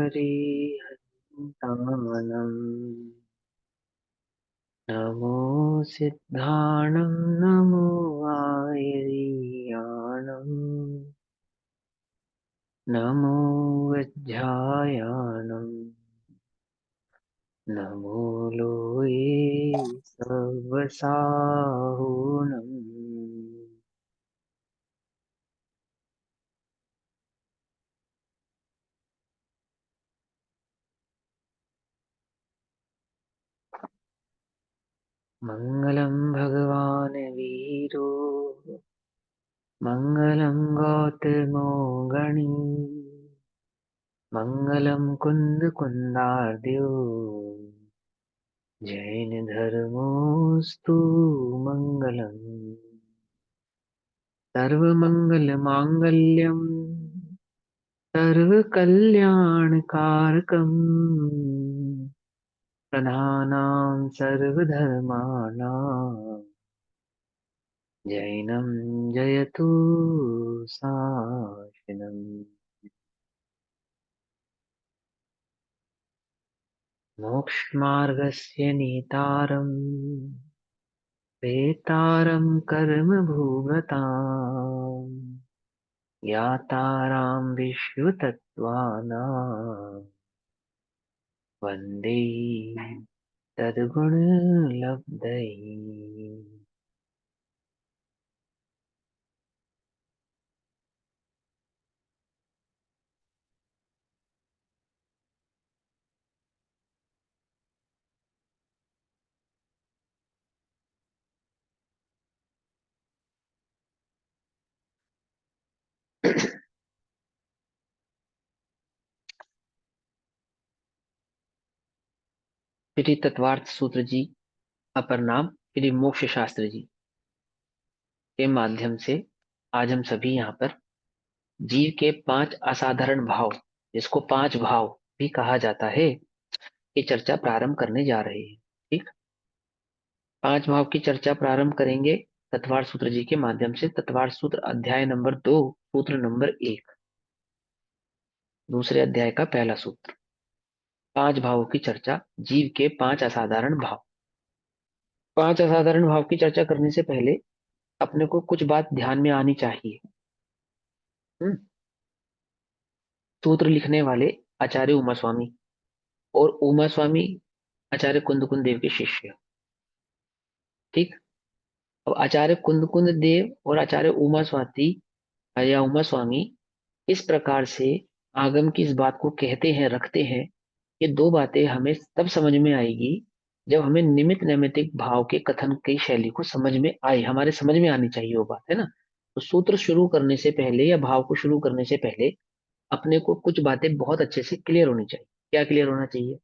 हरिहन्तानम् नमो सिद्धाणं नमो आयर्याणम् नमो वज्रायाणम् नमो लोये सर्वसाहुणम्। मङ्गलं भगवान् वीरो मङ्गलं गौतमो गणी मङ्गलं कुन्दकुन्दार्द्यो जैनधर्मोऽस्तु मङ्गलम्। सर्वमङ्गलमाङ्गल्यं सर्वकल्याणकारकम् प्रधानां सर्वधर्माणां जैनं जयतु शासनम्। मोक्षमार्गस्य नेतारम् वेतारं कर्मभूभृताम् यातारां विश्वतत्त्वानां वन्दे तद्गुणलब्धये। श्री तत्वार्थ सूत्र जी, अपर नाम श्री मोक्ष शास्त्र जी के माध्यम से आज हम सभी यहाँ पर जीव के 5 असाधारण भाव, जिसको 5 भाव भी कहा जाता है, की चर्चा प्रारंभ करने जा रहे हैं। ठीक, 5 भाव की चर्चा प्रारंभ करेंगे तत्वार्थ सूत्र जी के माध्यम से। तत्वार्थ सूत्र अध्याय नंबर 2, सूत्र नंबर 1, दूसरे अध्याय का पहला सूत्र। 5 भावों की चर्चा, जीव के 5 असाधारण भाव। 5 असाधारण भाव की चर्चा करने से पहले अपने को कुछ बात ध्यान में आनी चाहिए। हम्म, सूत्र लिखने वाले आचार्य उमा स्वामी, और उमा स्वामी आचार्य कुंद देव के शिष्य। ठीक, अब आचार्य कुंद देव और आचार्य उमा स्वाति या उमा स्वामी इस प्रकार से आगम की इस बात को कहते हैं, रखते हैं। ये दो बातें हमें तब समझ में आएगी जब हमें निमित्त नैमित्तिक भाव के कथन की शैली को समझ में आए, हमारे समझ में आनी चाहिए वो बात, है ना। तो सूत्र शुरू करने से पहले या भाव को शुरू करने से पहले अपने को कुछ बातें बहुत अच्छे से क्लियर होनी चाहिए। क्या क्लियर होना चाहिए?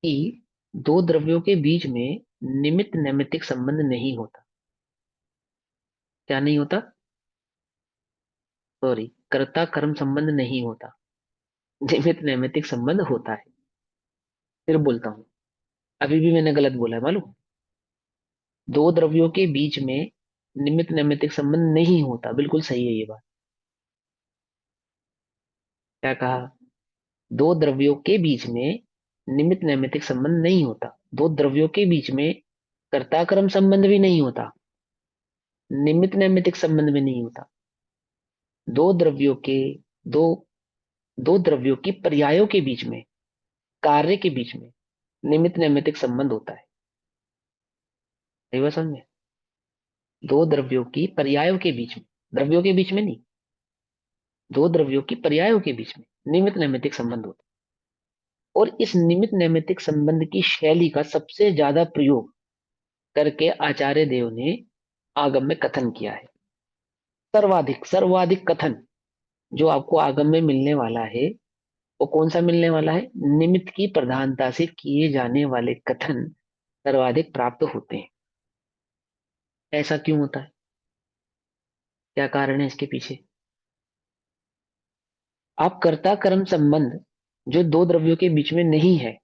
कि दो द्रव्यों के बीच में निमित्त नैमित्तिक संबंध नहीं होता। क्या नहीं होता? सॉरी, कर्ता कर्म संबंध नहीं होता, निमित्त नैमित्तिक संबंध होता है। फिर बोलता हूं, अभी भी मैंने गलत बोला है मालूम। दो द्रव्यों के बीच में निमित्त नैमित्तिक संबंध नहीं होता, बिल्कुल सही है ये बात। क्या कहा? दो द्रव्यों के बीच में निमित्त नैमित्तिक संबंध नहीं होता। दो द्रव्यों के बीच में कर्ता कर्म संबंध भी नहीं होता, निमित्त नैमित्तिक संबंध भी नहीं होता। दो द्रव्यों के दो दो द्रव्यों की पर्यायों के बीच में, कार्य के बीच में निमित्त नैमित्तिक संबंध होता है। सही बात समझ में? दो द्रव्यों की पर्यायों के बीच में, द्रव्यों के बीच में नहीं, दो द्रव्यों की पर्यायों के बीच में निमित्त नैमित्तिक संबंध होता है। और इस निमित्त नैमित्तिक संबंध की शैली का सबसे ज्यादा प्रयोग करके आचार्य देव ने आगम में कथन किया है। सर्वाधिक सर्वाधिक कथन जो आपको आगम में मिलने वाला है, वो कौन सा मिलने वाला है? निमित्त की प्रधानता से किए जाने वाले कथन सर्वाधिक प्राप्त होते हैं। ऐसा क्यों होता है? क्या कारण है इसके पीछे? आप कर्ता कर्म संबंध जो दो द्रव्यों के बीच में नहीं है,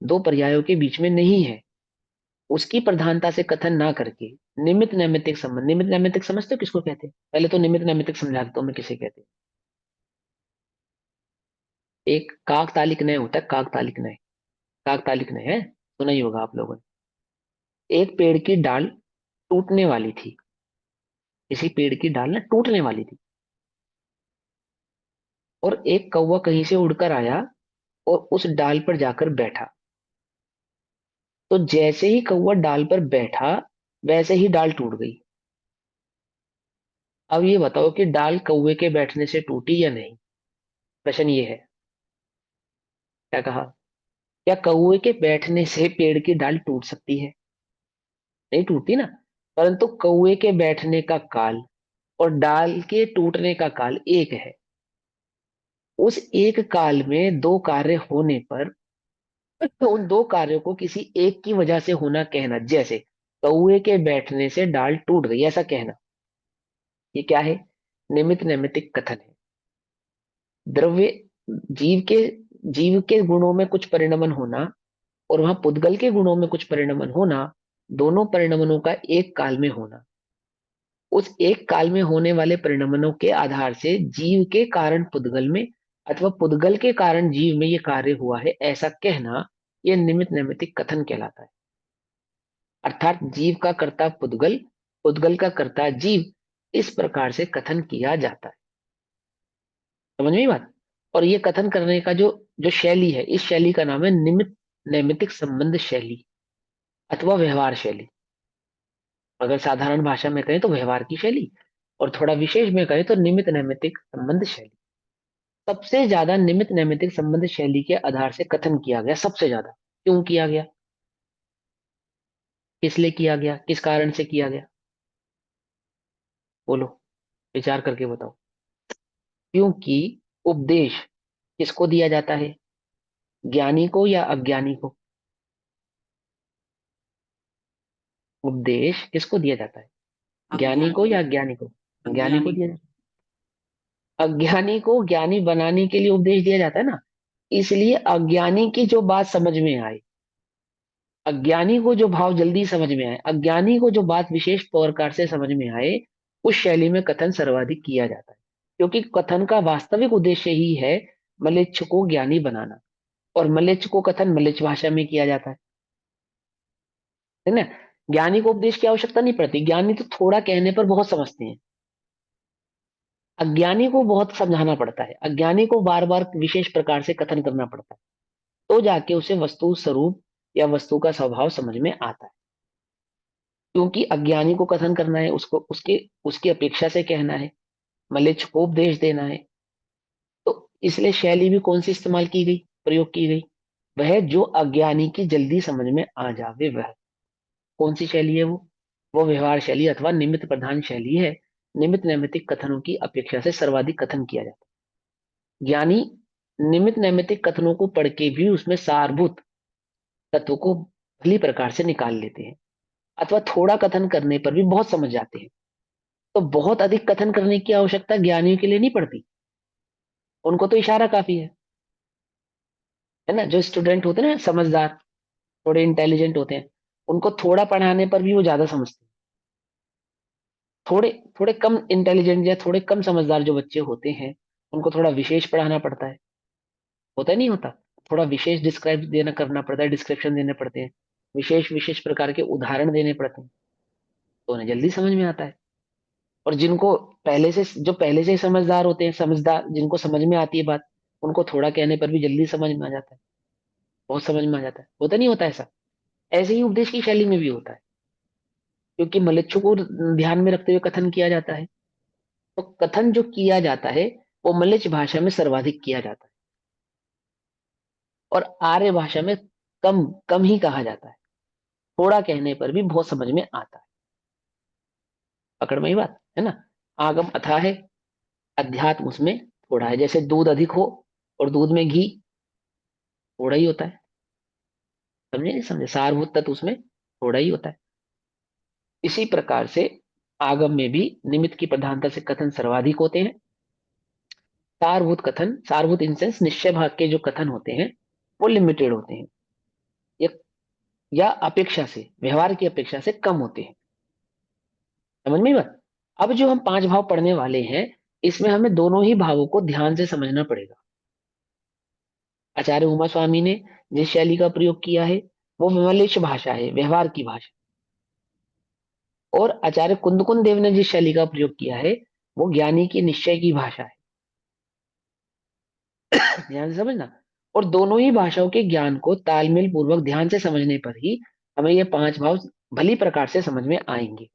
दो पर्यायों के बीच में नहीं है, उसकी प्रधानता से कथन ना करके निमित्त नैमित्तिक संबंध, निमित्त नैमित्तिक समझते हो किसको कहते हैं? पहले तो निमित्त नैमित्तिक समझा देता हूं मैं किसे कहते हैं। एक काकतालिक नय होता है, काकतालिक नय। काकतालिक नय है, सुना ही होगा आप लोगों ने। एक पेड़ की डाल टूटने वाली थी, किसी पेड़ की डाल ना टूटने वाली थी, और एक कौवा कहीं से उड़कर आया और उस डाल पर जाकर बैठा। तो जैसे ही कौवा डाल पर बैठा, वैसे ही डाल टूट गई। अब ये बताओ कि डाल कौवे के बैठने से टूटी या नहीं। प्रश्न ये है। क्या कहा? क्या कौवे के बैठने से पेड़ की डाल टूट सकती है? नहीं टूटती ना। परंतु कौवे के बैठने का काल और डाल के टूटने का काल एक है। उस एक काल में दो कार्य होने पर, तो उन दो कार्यों को किसी एक की वजह से होना कहना, जैसे कौवे के बैठने से डाल टूट गई ऐसा कहना, ये क्या है? निमित्त नैमित्तिक कथन है। द्रव्य, जीव के जीव के गुणों में कुछ परिणमन होना और वहां पुद्गल के गुणों में कुछ परिणमन होना, दोनों परिणमनों का एक काल में होना, उस एक काल में होने वाले परिणमनों के आधार से जीव के कारण पुद्गल में अथवा पुद्गल के कारण जीव में ये कार्य हुआ है ऐसा कहना, यह निमित्त नैमित्तिक कथन कहलाता है। अर्थात जीव का कर्ता पुद्गल, पुद्गल का कर्ता जीव, इस प्रकार से कथन किया जाता है। समझ में आई बात? और ये कथन करने का जो जो शैली है, इस शैली का नाम है निमित्त नैमित्तिक संबंध शैली अथवा व्यवहार शैली। अगर साधारण भाषा में कहें तो व्यवहार की शैली, और थोड़ा विशेष में कहें तो निमित्त नैमित्तिक संबंध शैली। सबसे ज्यादा निमित्त नैमित्तिक संबंध शैली के आधार से कथन किया गया, सबसे ज्यादा। क्यों किया गया? किस लिए किया गया? किस कारण से किया गया? बोलो, विचार करके बताओ। क्योंकि उपदेश किसको दिया जाता है? ज्ञानी को या अज्ञानी को? उपदेश किसको दिया जाता है? ज्ञानी को अज्ञानी। या अज्ञानी को? ज्ञानी को अज्ञानी दिया को। जाता है। अज्ञानी को ज्ञानी बनाने के लिए उपदेश दिया जाता है ना। इसलिए अज्ञानी की जो बात समझ में आए, अज्ञानी को जो भाव जल्दी समझ में आए, अज्ञानी को जो बात विशेष प्रकार से समझ में आए, उस शैली में कथन सर्वाधिक किया जाता है। क्योंकि कथन का वास्तविक उद्देश्य ही है मलेच्छ को ज्ञानी बनाना, और मलेच्छ को कथन मलेच्छ भाषा में किया जाता है ना। ज्ञानी को उपदेश की आवश्यकता नहीं पड़ती, ज्ञानी तो थोड़ा कहने पर बहुत समझते हैं। अज्ञानी को बहुत समझाना पड़ता है, अज्ञानी को बार बार विशेष प्रकार से कथन करना पड़ता है, तो जाके उसे वस्तु स्वरूप या वस्तु का स्वभाव समझ में आता है। क्योंकि अज्ञानी को कथन करना है, उसको उसके उसकी अपेक्षा से कहना है, मलेच्छ को उपदेश देना है। तो इसलिए शैली भी कौन सी इस्तेमाल की गई, प्रयोग की गई? वह जो अज्ञानी की जल्दी समझ में आ जावे, वह कौन सी शैली है? वो व्यवहार शैली अथवा निमित्त प्रधान शैली है। निमित्त नैमित्तिक कथनों की अपेक्षा से सर्वाधिक कथन किया जाता है। ज्ञानी निमित्त नैमित्तिक कथनों को पढ़ के भी उसमें सारभूत तत्व को भली प्रकार से निकाल लेते हैं, अथवा थोड़ा कथन करने पर भी बहुत समझ जाते हैं। तो बहुत अधिक कथन करने की आवश्यकता ज्ञानियों के लिए नहीं पड़ती, उनको तो इशारा काफी है ना। जो स्टूडेंट होते हैं ना समझदार, थोड़े इंटेलिजेंट होते हैं, उनको थोड़ा पढ़ाने पर भी वो ज्यादा समझते हैं। थोड़े थोड़े कम इंटेलिजेंट या थोड़े कम समझदार जो बच्चे होते हैं, उनको थोड़ा विशेष पढ़ाना पड़ता है, होता है नहीं होता? थोड़ा विशेष डिस्क्राइब देना करना पड़ता है, डिस्क्रिप्शन देने पड़ते हैं, विशेष विशेष प्रकार के उदाहरण देने पड़ते हैं, तो उन्हें जल्दी समझ में आता है। और जिनको पहले से, जो पहले से ही समझदार होते हैं, समझदार जिनको समझ में आती है बात, उनको थोड़ा कहने पर भी जल्दी समझ में आ जाता है, बहुत समझ में आ जाता है, होता नहीं होता ऐसा? ऐसे ही उपदेश की शैली में भी होता है, क्योंकि मलेच्छ को ध्यान में रखते हुए कथन किया जाता है। तो कथन जो किया जाता है वो मलेच्छ भाषा में सर्वाधिक किया जाता है, और आर्य भाषा में कम कम ही कहा जाता है। थोड़ा कहने पर भी बहुत समझ में आता है। पकड़ में ही बात है ना। आगम अथाह है, अध्यात्म उसमें थोड़ा है। जैसे दूध अधिक हो और दूध में घी थोड़ा ही होता है, समझे नहीं समझे? सारभूत तत्व उसमें थोड़ा ही होता है। इसी प्रकार से आगम में भी निमित्त की प्रधानता से कथन सर्वाधिक होते हैं। सारभूत कथन, सारभूत इन सेंस निश्चय भाग के जो कथन होते हैं वो लिमिटेड होते हैं, या, या अपेक्षा से, व्यवहार की अपेक्षा से कम होते हैं। समझ में बात? अब जो हम पांच भाव पढ़ने वाले हैं, इसमें हमें दोनों ही भावों को ध्यान से समझना पड़ेगा। आचार्य उमा स्वामी ने जिस शैली का प्रयोग किया है वो विमलेश भाषा है, व्यवहार की भाषा। और आचार्य कुंदकुन देव ने जिस शैली का प्रयोग किया है वो ज्ञानी की निश्चय की भाषा है। ध्यान से समझना। और दोनों ही भाषाओं के ज्ञान को तालमेल पूर्वक ध्यान से समझने पर ही हमें ये पांच भाव भली प्रकार से समझ में आएंगे,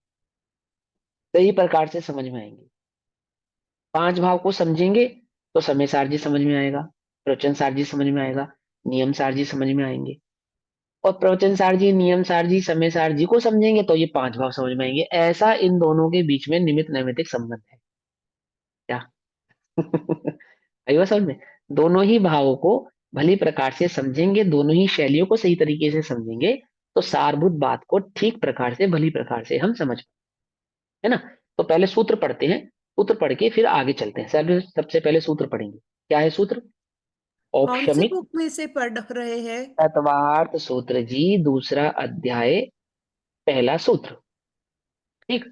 सही प्रकार से समझ में आएंगे। पांच भाव को समझेंगे तो समय सारजी समझ में आएगा, प्रवचन सारजी समझ में आएगा, नियम सारजी समझ में आएंगे। और प्रवचन सारजी, नियम सारजी, समय सारजी को समझेंगे तो ये पांच भाव समझ में आएंगे। ऐसा इन दोनों के बीच में निमित्त नैमित्तिक संबंध है क्या? आई बात समझ में? दोनों ही भावों को भली प्रकार से समझेंगे, दोनों ही शैलियों को सही तरीके से समझेंगे तो सारभूत बात को ठीक प्रकार से भली प्रकार से हम समझ, है ना? तो पहले सूत्र पढ़ते हैं, सूत्र पढ़ के फिर आगे चलते हैं। सबसे पहले सूत्र पढ़ेंगे। क्या है सूत्र? कौन सी औपशमिक बुक में से पढ़ रहे हैं? तत्वार्थ सूत्र जी, दूसरा अध्याय, पहला सूत्र। ठीक।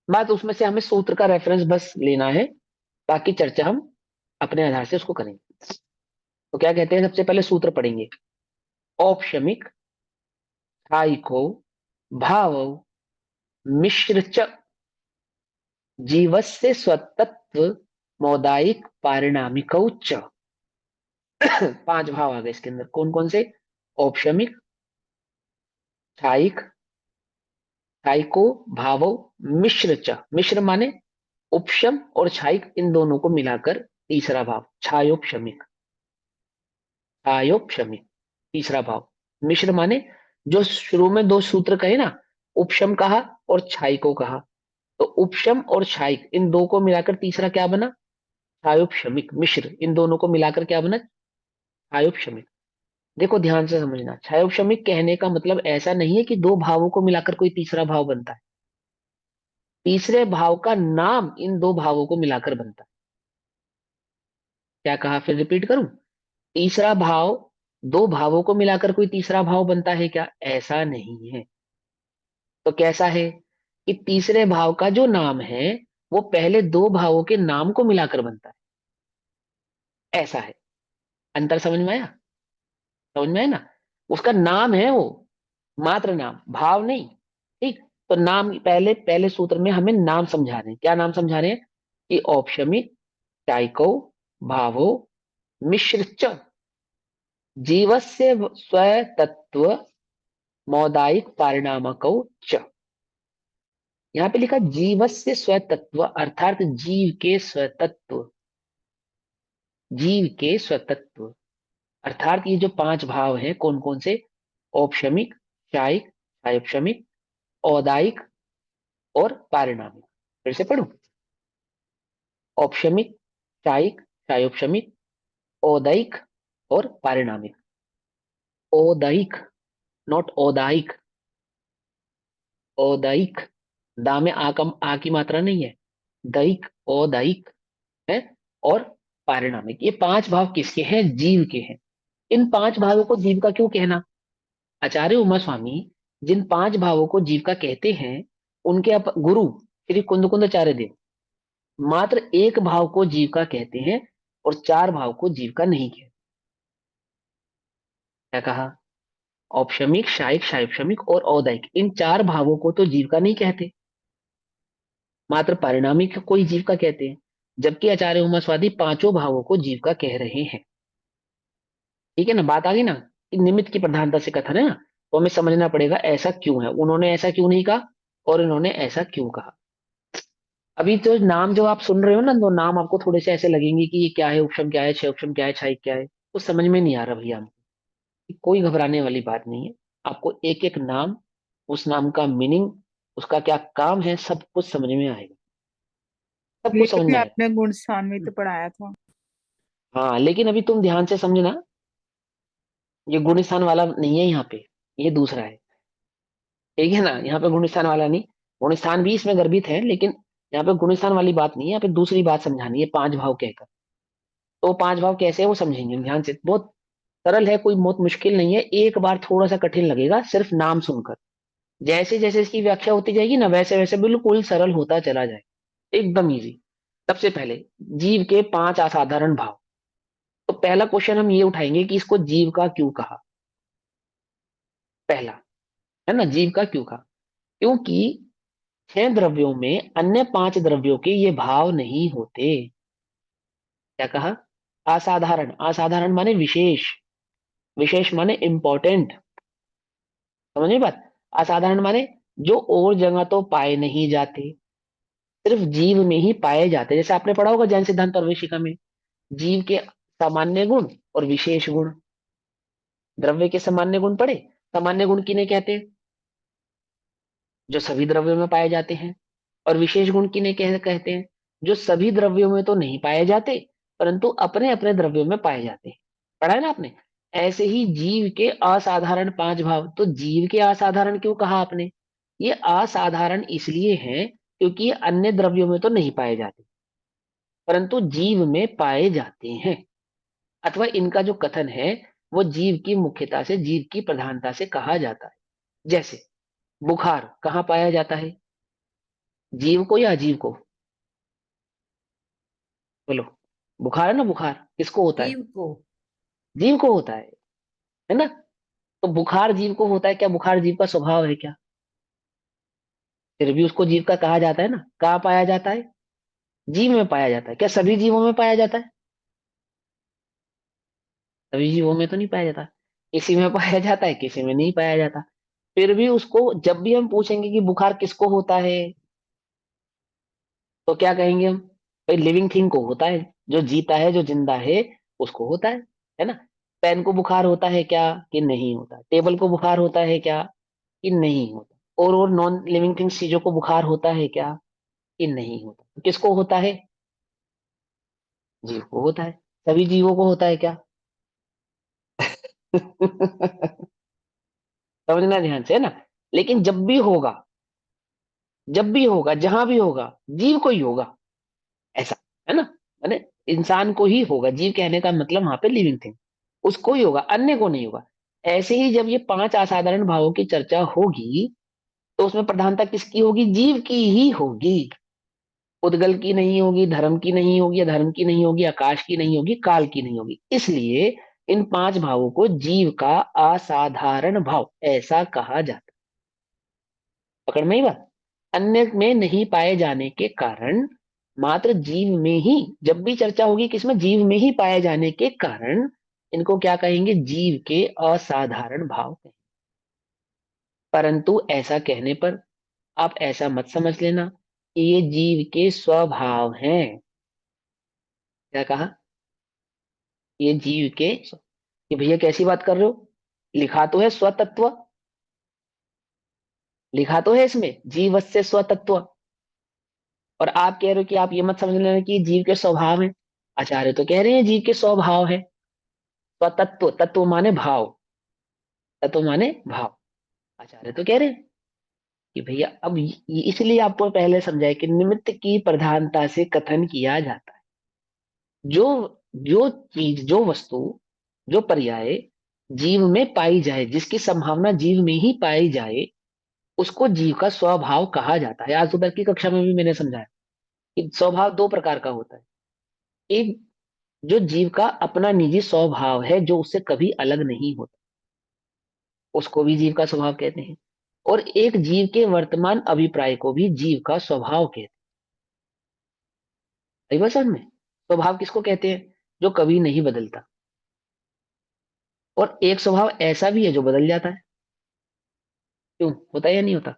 बात उसमें से हमें सूत्र का रेफरेंस बस लेना है, बाकी चर्चा हम अपने आधार से उसको करेंगे। तो क्या कहते हैं, सबसे पहले सूत्र पढ़ेंगे। औपशमिक स्थायिको भाव मिश्र च जीवस्य स्वतत्व मौदायिक पारिणामिकौ च। पांच भाव आ गए इसके अंदर, कौन कौन से? औपशमिक, स्थायिक, स्थायिको, भावो, मिश्र च। मिश्र माने उपशम और छायिक, इन दोनों को मिलाकर तीसरा भाव छायोपशमिक। छायोपशमिक तीसरा भाव। मिश्र माने जो शुरू में दो सूत्र कहे ना, उपशम कहा और छायिको कहा, तो उपशम और छायिक इन दो को मिलाकर तीसरा क्या बना? छायोपशमिक। मिश्र इन दोनों को मिलाकर क्या बना? छायोपशमिक। देखो ध्यान से समझना, छायोपशमिक कहने का मतलब ऐसा नहीं है कि दो भावों को मिलाकर कोई तीसरा भाव बनता है। तीसरे भाव का नाम इन दो भावों को मिलाकर बनता है। क्या कहा, फिर रिपीट करूं? तीसरा भाव, दो भावों को मिलाकर कोई तीसरा भाव बनता है क्या? ऐसा नहीं है। तो कैसा है कि तीसरे भाव का जो नाम है वो पहले दो भावों के नाम को मिलाकर बनता है, ऐसा है। अंतर समझ में आया? समझ में आया ना? उसका नाम है वो, मात्र नाम, भाव नहीं। ठीक। तो नाम पहले पहले सूत्र में हमें नाम समझा रहे हैं। क्या नाम समझा रहे हैं? कि औपशमिक, टाइको, भावो, मिश्र च जीवस्य स्वतत्व मौदायिक पारिणामकौ च। यहाँ पे लिखा जीवस्य स्वतत्व, अर्थात जीव के स्वतत्व, जीव के स्वतत्व। अर्थात ये जो पांच भाव हैं कौन कौन से? औपशमिक, शायिक, शायोपशमिक, औदायिक और पारिणामिक। फिर से पढ़ूं। औपशमिक, शायिक, शायोपशमिक, औदैक और पारिणामिक। औदैक, नॉट औदायिक। औदैक, दा में आ की मात्रा नहीं है। दैक, औदैक है। और पारिणामिक, ये पांच भाव किसके हैं? जीव के हैं। इन पांच भावों को जीव का क्यों कहना? आचार्य उमा स्वामी जिन पांच भावों को जीव का कहते हैं, उनके गुरु श्री कुंदकुंदाचार्य देव मात्र एक भाव को जीव का कहते हैं और चार भाव को जीव का नहीं कहते। क्या कहा? औपशमिक, शायिक, शायोपशमिक और औदैक, इन चार भावों को तो जीव का नहीं कहते, मात्र पारिणामिक को ही जीव का कहते हैं। जबकि आचार्य उमा स्वामी पांचों भावों को जीव का कह रहे हैं। ठीक है ना? बात आ गई ना कि निमित्त की प्रधानता से कथन है ना, तो हमें समझना पड़ेगा ऐसा क्यों है, उन्होंने ऐसा क्यों नहीं कहा और इन्होंने ऐसा क्यों कहा। अभी तो नाम जो आप सुन रहे हो ना, तो नाम आपको थोड़े से ऐसे लगेंगे कि ये क्या है, उपशम क्या है, क्षय उपशम क्या है, छाई क्या है, कुछ समझ में नहीं आ रहा भैया हमको। कोई घबराने वाली बात नहीं है। आपको एक एक नाम, उस नाम का मीनिंग, उसका क्या काम है, सब कुछ समझ में आएगा, सब ये कुछ समझ भी में आएगा। आपने गुण स्थान में तो पढ़ाया था। हाँ, लेकिन अभी तुम ध्यान से समझना, ये गुण स्थान वाला नहीं है यहाँ पे, ये दूसरा है। ठीक है ना? यहाँ पे गुण स्थान वाला नहीं, गुण स्थान भी इसमें गर्भित है, लेकिन यहाँ पे गुण स्थान वाली बात नहीं है, यहाँ पे दूसरी बात समझानी है पांच भाव कहकर। तो पांच भाव कैसे है वो समझेंगे हम ध्यान से। बहुत सरल है, कोई बहुत मुश्किल नहीं है। एक बार थोड़ा सा कठिन लगेगा सिर्फ नाम सुनकर, जैसे जैसे इसकी व्याख्या होती जाएगी ना, वैसे वैसे बिल्कुल सरल होता चला जाए, एकदम इजी। सबसे पहले जीव के पांच असाधारण भाव। तो पहला क्वेश्चन हम ये उठाएंगे कि इसको जीव का क्यों कहा। पहला है ना, जीव का क्यों कहा? क्योंकि 6 द्रव्यों में अन्य 5 द्रव्यों के ये भाव नहीं होते। क्या कहा? असाधारण। असाधारण माने विशेष, विशेष माने इंपॉर्टेंट। समझ बात? असाधारण माने जो और जगह तो पाए नहीं जाते, सिर्फ जीव में ही पाए जाते हैं। जैसे आपने पढ़ा होगा ज्ञान सिद्धांत प्रवेशिका में, जीव के सामान्य गुण और विशेष गुण। द्रव्य के सामान्य गुण पढ़े। सामान्य गुण किन्हें कहते हैं? जो सभी द्रव्यों में पाए जाते हैं। और विशेष गुण किन्हें कहते हैं? जो सभी द्रव्यों में तो नहीं पाए जाते, परंतु अपने अपने द्रव्यों में पाए जाते हैं। पढ़ा है ना आपने? ऐसे ही जीव के असाधारण 5 भाव। तो जीव के असाधारण क्यों कहा आपने? ये असाधारण इसलिए है क्योंकि ये अन्य द्रव्यों में तो नहीं पाए जाते, परंतु जीव में पाए जाते हैं। अथवा इनका जो कथन है वो जीव की मुख्यता से, जीव की प्रधानता से कहा जाता है। जैसे बुखार कहाँ पाया जाता है? जीव को या अजीव को? बोलो। बुखार है ना, बुखार किसको होता है? जीव को। जीव को होता है ना? तो बुखार जीव को होता है, क्या बुखार जीव का स्वभाव है क्या? फिर भी उसको जीव का कहा जाता है ना। कहाँ पाया जाता है? जीव में पाया जाता है। क्या सभी जीवों में पाया जाता है? सभी जीवों में तो नहीं पाया जाता। किसी में पाया जाता है, किसी में नहीं पाया जाता। फिर भी उसको जब भी हम पूछेंगे कि बुखार किसको होता है, तो क्या कहेंगे हम? भाई लिविंग थिंग को होता है, जो जीता है, जो जिंदा है, उसको होता है ना? पेन को बुखार होता है क्या? कि नहीं होता। टेबल को बुखार होता है क्या? कि नहीं होता। और नॉन लिविंग थिंग्स चीजों को बुखार होता है क्या? कि नहीं होता। किसको होता है? जीव को होता है। सभी जीवों को होता है क्या? समझना ध्यान से, है ना? लेकिन जब भी होगा, जब भी होगा, जहां भी होगा, जीव को ही होगा। ऐसा है ना? माने इंसान को ही होगा। जीव कहने का मतलब वहां पे लिविंग थिंग, उसको ही होगा, अन्य को नहीं होगा। ऐसे ही जब ये 5 असाधारण भावों की चर्चा होगी, तो उसमें प्रधानता किसकी होगी? जीव की ही होगी। उद्गल की नहीं होगी, धर्म की नहीं होगी, या धर्म की नहीं होगी, आकाश की नहीं होगी, काल की नहीं होगी। इसलिए इन 5 भावों को जीव का असाधारण भाव ऐसा कहा जाता है। पकड़ में ही बात? अन्य में नहीं पाए जाने के कारण, मात्र जीव में ही, जब भी चर्चा होगी किसमें? जीव में ही पाए जाने के कारण इनको क्या कहेंगे? जीव के असाधारण भाव कहेंगे। परंतु ऐसा कहने पर आप ऐसा मत समझ लेना कि ये जीव के स्वभाव हैं। क्या कहा? ये जीव के कि भैया कैसी बात कर रहे हो? लिखा तो है स्वतत्व, लिखा तो है इसमें जीवस्य स्वतत्व। और आप कह रहे हो कि आप ये मत समझ लेना कि ये जीव के स्वभाव है। आचार्य तो कह रहे हैं जीव के स्वभाव है। स्वतत्व, तत्व माने भाव, तत्व माने भाव। आचार्य तो कह रहे हैं कि भैया अब इसलिए आपको पहले समझाया कि निमित्त की प्रधानता से कथन किया जाता है। जो जो चीज, जो वस्तु, जो पर्याय जीव में पाई जाए, जिसकी संभावना जीव में ही पाई जाए, उसको जीव का स्वभाव कहा जाता है। आज सुबह की कक्षा में भी मैंने समझाया कि स्वभाव 2 प्रकार का होता है। एक जो जीव का अपना निजी स्वभाव है, जो उससे कभी अलग नहीं होता, उसको भी जीव का स्वभाव कहते हैं। और एक जीव के वर्तमान अभिप्राय को भी जीव का स्वभाव कहते हैं। सही बात समझ में? स्वभाव किसको कहते हैं? जो कभी नहीं बदलता। और एक स्वभाव ऐसा भी है जो बदल जाता है। क्यों? होता है या नहीं होता?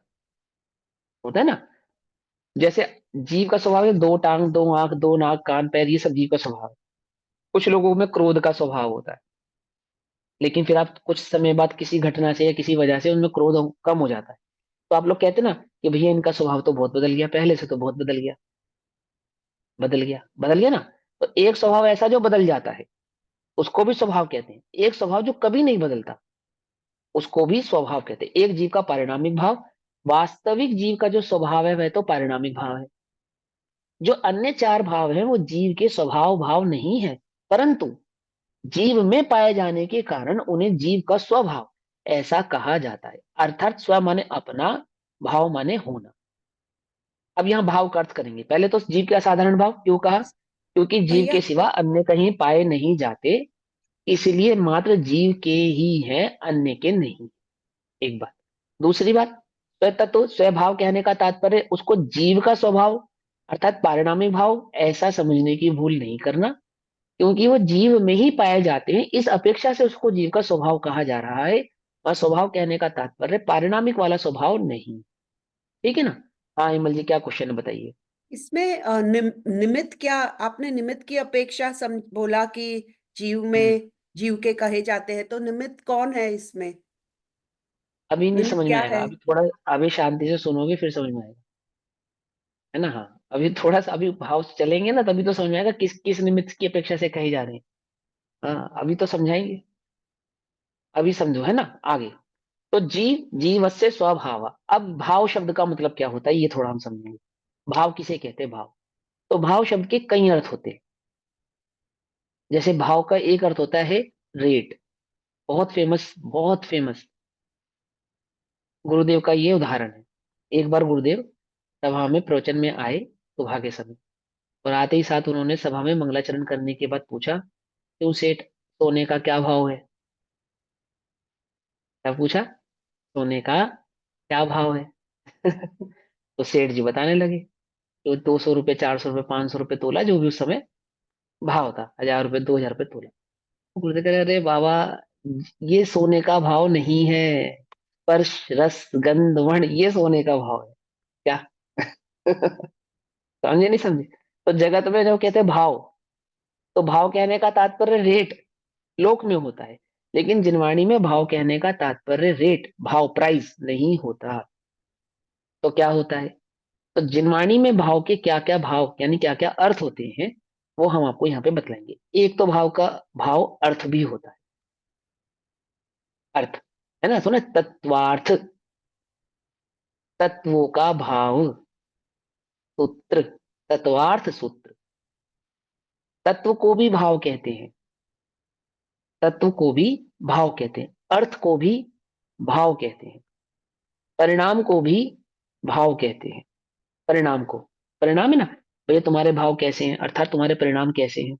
होता है ना? जैसे जीव का स्वभाव है 2 टांग, 2 आंख, 2 नाक, कान, पैर, ये सब जीव का स्वभाव है। कुछ लोगों में क्रोध का स्वभाव होता है, लेकिन फिर आप कुछ समय बाद किसी घटना से या किसी वजह से उनमें क्रोध कम हो जाता है। तो आप लोग कहते हैं ना कि भैया इनका स्वभाव तो बहुत बदल गया, पहले से तो बहुत बदल गया। बदल गया, बदल गया ना? तो एक स्वभाव ऐसा जो बदल जाता है, उसको भी स्वभाव कहते हैं। एक स्वभाव जो कभी नहीं बदलता, उसको भी स्वभाव कहते हैं। एक जीव का पारिणामिक भाव, वास्तविक जीव का जो स्वभाव है वह तो पारिणामिक भाव है। जो अन्य 4 भाव हैं वो जीव के स्वभाव भाव नहीं है, परंतु जीव में पाए जाने के कारण उन्हें जीव का स्वभाव ऐसा कहा जाता है। अर्थात स्व माने अपना, भाव माने होना। अब यहाँ भाव का अर्थ करेंगे। पहले तो जीव के असाधारण भाव क्यों कहा? क्योंकि जीव भैया के सिवा अन्य कहीं पाए नहीं जाते, इसलिए मात्र जीव के ही हैं, अन्य के नहीं। एक बात। दूसरी बात, स्वतत्व स्वभाव कहने का तात्पर्य उसको जीव का स्वभाव अर्थात पारिणामिक भाव ऐसा समझने की भूल नहीं करना, क्योंकि वो जीव में ही पाए जाते हैं, इस अपेक्षा से उसको जीव का स्वभाव कहा जा रहा है। और स्वभाव कहने का तात्पर्य पारिणामिक वाला स्वभाव नहीं। ठीक है ना? हाँ हिमल जी, क्या क्वेश्चन है बताइए। इसमें निमित्त क्या, आपने निमित्त की अपेक्षा बोला कि जीव हम्म, में जीव के कहे जाते हैं, तो निमित्त कौन है इसमें? अभी नहीं निमित्त समझ में क्या आएगा, है? अभी थोड़ा, अभी शांति से सुनोगे फिर समझ में आएगा, है ना? हाँ, अभी थोड़ा सा अभी भाव से चलेंगे ना, तभी तो समझ में आएगा किस किस निमित्त की अपेक्षा से कहे जा रहे हैं। हाँ अभी तो समझाएंगे, अभी समझो, है ना? आगे। तो जीव जीवस्य स्वभाव। अब भाव शब्द का मतलब क्या होता है ये थोड़ा हम समझेंगे। भाव किसे कहते हैं? भाव, तो भाव शब्द के कई अर्थ होते हैं। जैसे भाव का एक अर्थ होता है रेट, बहुत फेमस, बहुत फेमस। गुरुदेव का ये उदाहरण है। एक बार गुरुदेव सभा में प्रवचन में आए सुबह के समय, और आते ही साथ उन्होंने सभा में मंगलाचरण करने के बाद पूछा, क्यों सेठ, सोने का क्या भाव है? क्या पूछा? सोने का क्या भाव है? तो सेठ जी बताने लगे, तो 200 रुपये, 400 रुपये, 500 रुपये तोला, जो भी उस समय भाव था, 1000 रुपये, 2000 रुपये तोला। गुरुदेव कह रहे, अरे बाबा, ये सोने का भाव नहीं है, स्पर्श रस गंध वर्ण ये सोने का भाव है। क्या? समझे नहीं समझे? तो जगत में जो कहते हैं भाव, तो भाव कहने का तात्पर्य रेट लोक में होता है, लेकिन जिनवाणी में भाव कहने का तात्पर्य रेट भाव प्राइस नहीं होता। तो क्या होता है? तो जिनवाणी में भाव के क्या क्या भाव यानी क्या क्या अर्थ होते हैं, वो हम आपको यहाँ पे बतलाएंगे। एक तो भाव का भाव अर्थ भी होता है। अर्थ, है ना, सुना, तत्वार्थ, तत्वों का भाव, सूत्र, तत्वार्थ सूत्र। तत्व को भी भाव कहते हैं, तत्व को भी भाव कहते हैं, अर्थ को भी भाव कहते हैं, परिणाम को भी भाव कहते हैं। परिणाम को, परिणाम है ना, भैया तुम्हारे भाव कैसे हैं अर्थात तुम्हारे परिणाम कैसे हैं,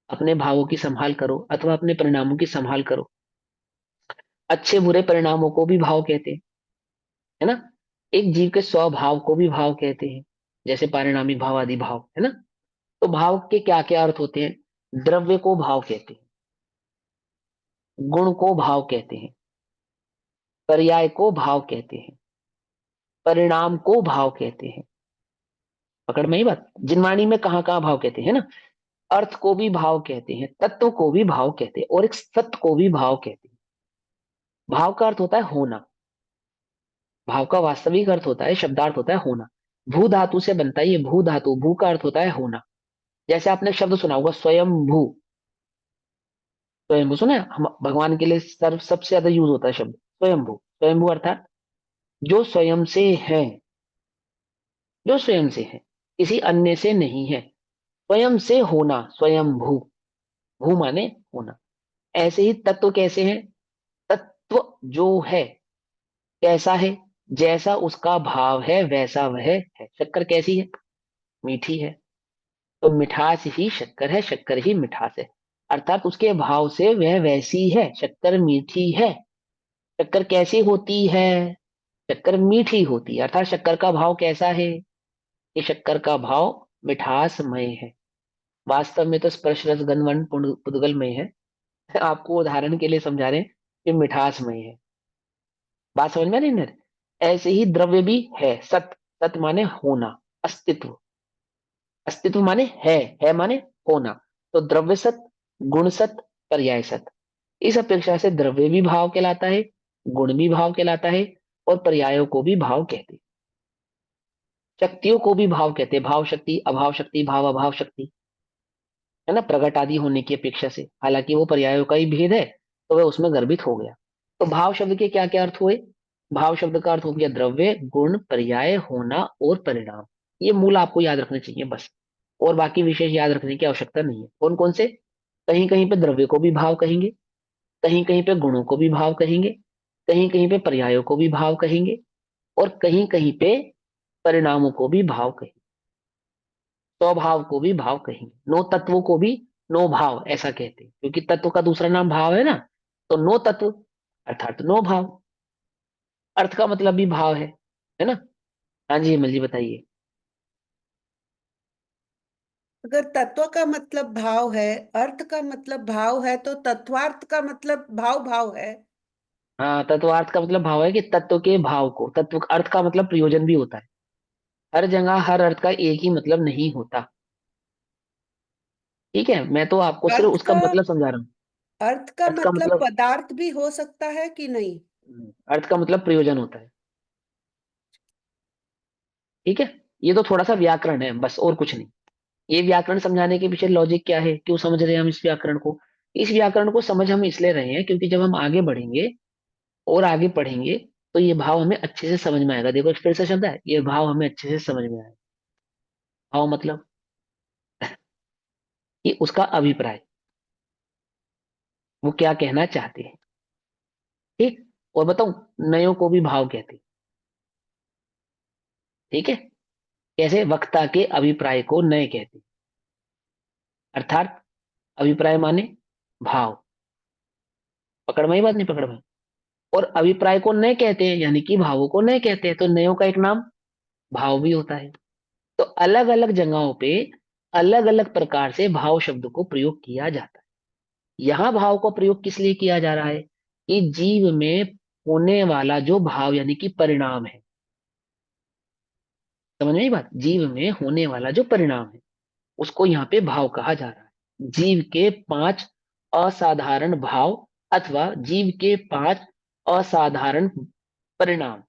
अपने भावों की संभाल करो अथवा अपने परिणामों की संभाल करो। अच्छे बुरे परिणामों को भी भाव कहते हैं, है ना। एक जीव के स्वभाव को भी भाव कहते हैं, जैसे पारिणामिक भाव आदि भाव, है ना। तो भाव के क्या क्या अर्थ होते हैं? द्रव्य को भाव कहते हैं, गुण को भाव कहते हैं, पर्याय को भाव कहते हैं, परिणाम को भाव कहते हैं। पकड़ में ही बात, जिनवाणी में कहाँ कहाँ भाव कहते हैं ना। अर्थ को भी भाव कहते हैं, तत्व को भी भाव कहते हैं, और एक सत्य को भी भाव कहते हैं। भाव का अर्थ होता है होना, भाव का वास्तविक अर्थ होता है, शब्दार्थ होता है होना। भू धातु से बनता है ये भू धातु, भू का अर्थ होता है होना। जैसे आपने एक शब्द सुना होगा स्वयं भू, स्वयं भू सुना है? हम भगवान के लिए सबसे ज्यादा यूज होता है शब्द स्वयं भू। स्वयं भू अर्थात जो स्वयं से है, जो स्वयं से है, किसी अन्य से नहीं है, स्वयं से होना, स्वयं भू। भू माने होना। ऐसे ही तत्व कैसे हैं? तत्व जो है कैसा है? जैसा उसका भाव है वैसा वह है। शक्कर कैसी है? मीठी है, तो मिठास ही शक्कर है, शक्कर ही मिठास है। अर्थात उसके भाव से वह वैसी है, शक्कर मीठी है। शक्कर कैसी होती है? शक्कर मीठी होती है। अर्थात शक्कर का भाव कैसा है? ये शक्कर का भाव मिठासमय है। वास्तव में तो स्पर्श रस गंध वर्ण पुद्गलमय है। आपको उदाहरण के लिए समझा रहे हैं कि मिठासमय है। बात समझ में आ रही है ना? ऐसे ही द्रव्य भी है, सत, सत माने होना, अस्तित्व, अस्तित्व माने है माने होना। तो द्रव्य सत, गुण सत, पर्याय सत। इस अपेक्षा से द्रव्य भी भाव कहलाता है, गुण भी भाव कहलाता है, और पर्यायों को भी भाव कहते हैं। शक्तियों को भी भाव कहते हैं, भाव शक्ति, अभाव शक्ति, भाव अभाव शक्ति, है ना, प्रगट आदि होने की अपेक्षा से। हालांकि वो पर्यायों का ही भेद है, तो वह उसमें गर्भित हो गया। तो भाव शब्द के क्या क्या अर्थ हुए? भाव शब्द का अर्थ हो गया द्रव्य, गुण, पर्याय, होना और परिणाम। ये मूल आपको याद रखने चाहिए बस, और बाकी विशेष याद रखने की आवश्यकता नहीं है। कौन कौन से? कहीं कहीं पे द्रव्य को भी भाव कहेंगे, कहीं कहीं पे गुणों को भी भाव कहेंगे, कहीं कहीं पे पर्यायों को भी भाव कहेंगे, और कहीं कहीं पे परिणामों को भी भाव कहेंगे। स्वभाव को भी भाव कहेंगे, नो तत्वों को भी नो भाव ऐसा कहते हैं, क्योंकि तत्व का दूसरा नाम भाव है ना। तो नो तत्व अर्थात नो भाव, अर्थ का मतलब भी भाव है ना। हाँ जी हिमल जी बताइए। अगर तत्व का मतलब भाव है, अर्थ का मतलब भाव है, तो तत्वार्थ का मतलब भाव भाव है। हाँ, तत्वार्थ का मतलब भाव है कि तत्व के भाव को, तत्व अर्थ का मतलब प्रयोजन भी होता है। हर जगह हर अर्थ का एक ही मतलब नहीं होता। ठीक है, मैं तो आपको सिर्फ अर्थ उसका का मतलब समझा रहा हूँ। अर्थ का अर्थ का मतलब मतलब, पदार्थ भी हो सकता है कि नहीं? अर्थ का मतलब प्रयोजन होता है। ठीक है, ये तो थोड़ा सा व्याकरण है बस, और कुछ नहीं। ये व्याकरण समझाने के पीछे लॉजिक क्या है, क्यों समझ रहे हैं हम इस व्याकरण को? इस व्याकरण को समझ हम इसलिए रहे हैं क्योंकि जब हम आगे बढ़ेंगे और आगे पढ़ेंगे तो ये भाव हमें अच्छे से समझ में आएगा। देखो फिर से शब्द है, ये भाव हमें अच्छे से समझ में आएगा। भाव मतलब कि उसका अभिप्राय, वो क्या कहना चाहते हैं। ठीक, और बताऊं, नयों को भी भाव कहते हैं। ठीक है, कैसे? वक्ता के अभिप्राय को नय कहते हैं, अर्थात अभिप्राय माने भाव। पकड़ में ही बात, नहीं पकड़ में? और अभिप्राय को नय कहते हैं यानी कि भावों को नय कहते हैं, तो नयों का एक नाम भाव भी होता है। तो अलग अलग जगहों पे अलग अलग प्रकार से भाव शब्द को प्रयोग किया जाता है। यहाँ भाव का प्रयोग किस लिए किया जा रहा है कि जीव में होने वाला जो भाव यानी कि परिणाम है, समझ में आई बात? जीव में होने वाला जो परिणाम है उसको यहाँ पे भाव कहा जा रहा है। जीव के पांच असाधारण भाव अथवा जीव के पांच असाधारण परिणाम।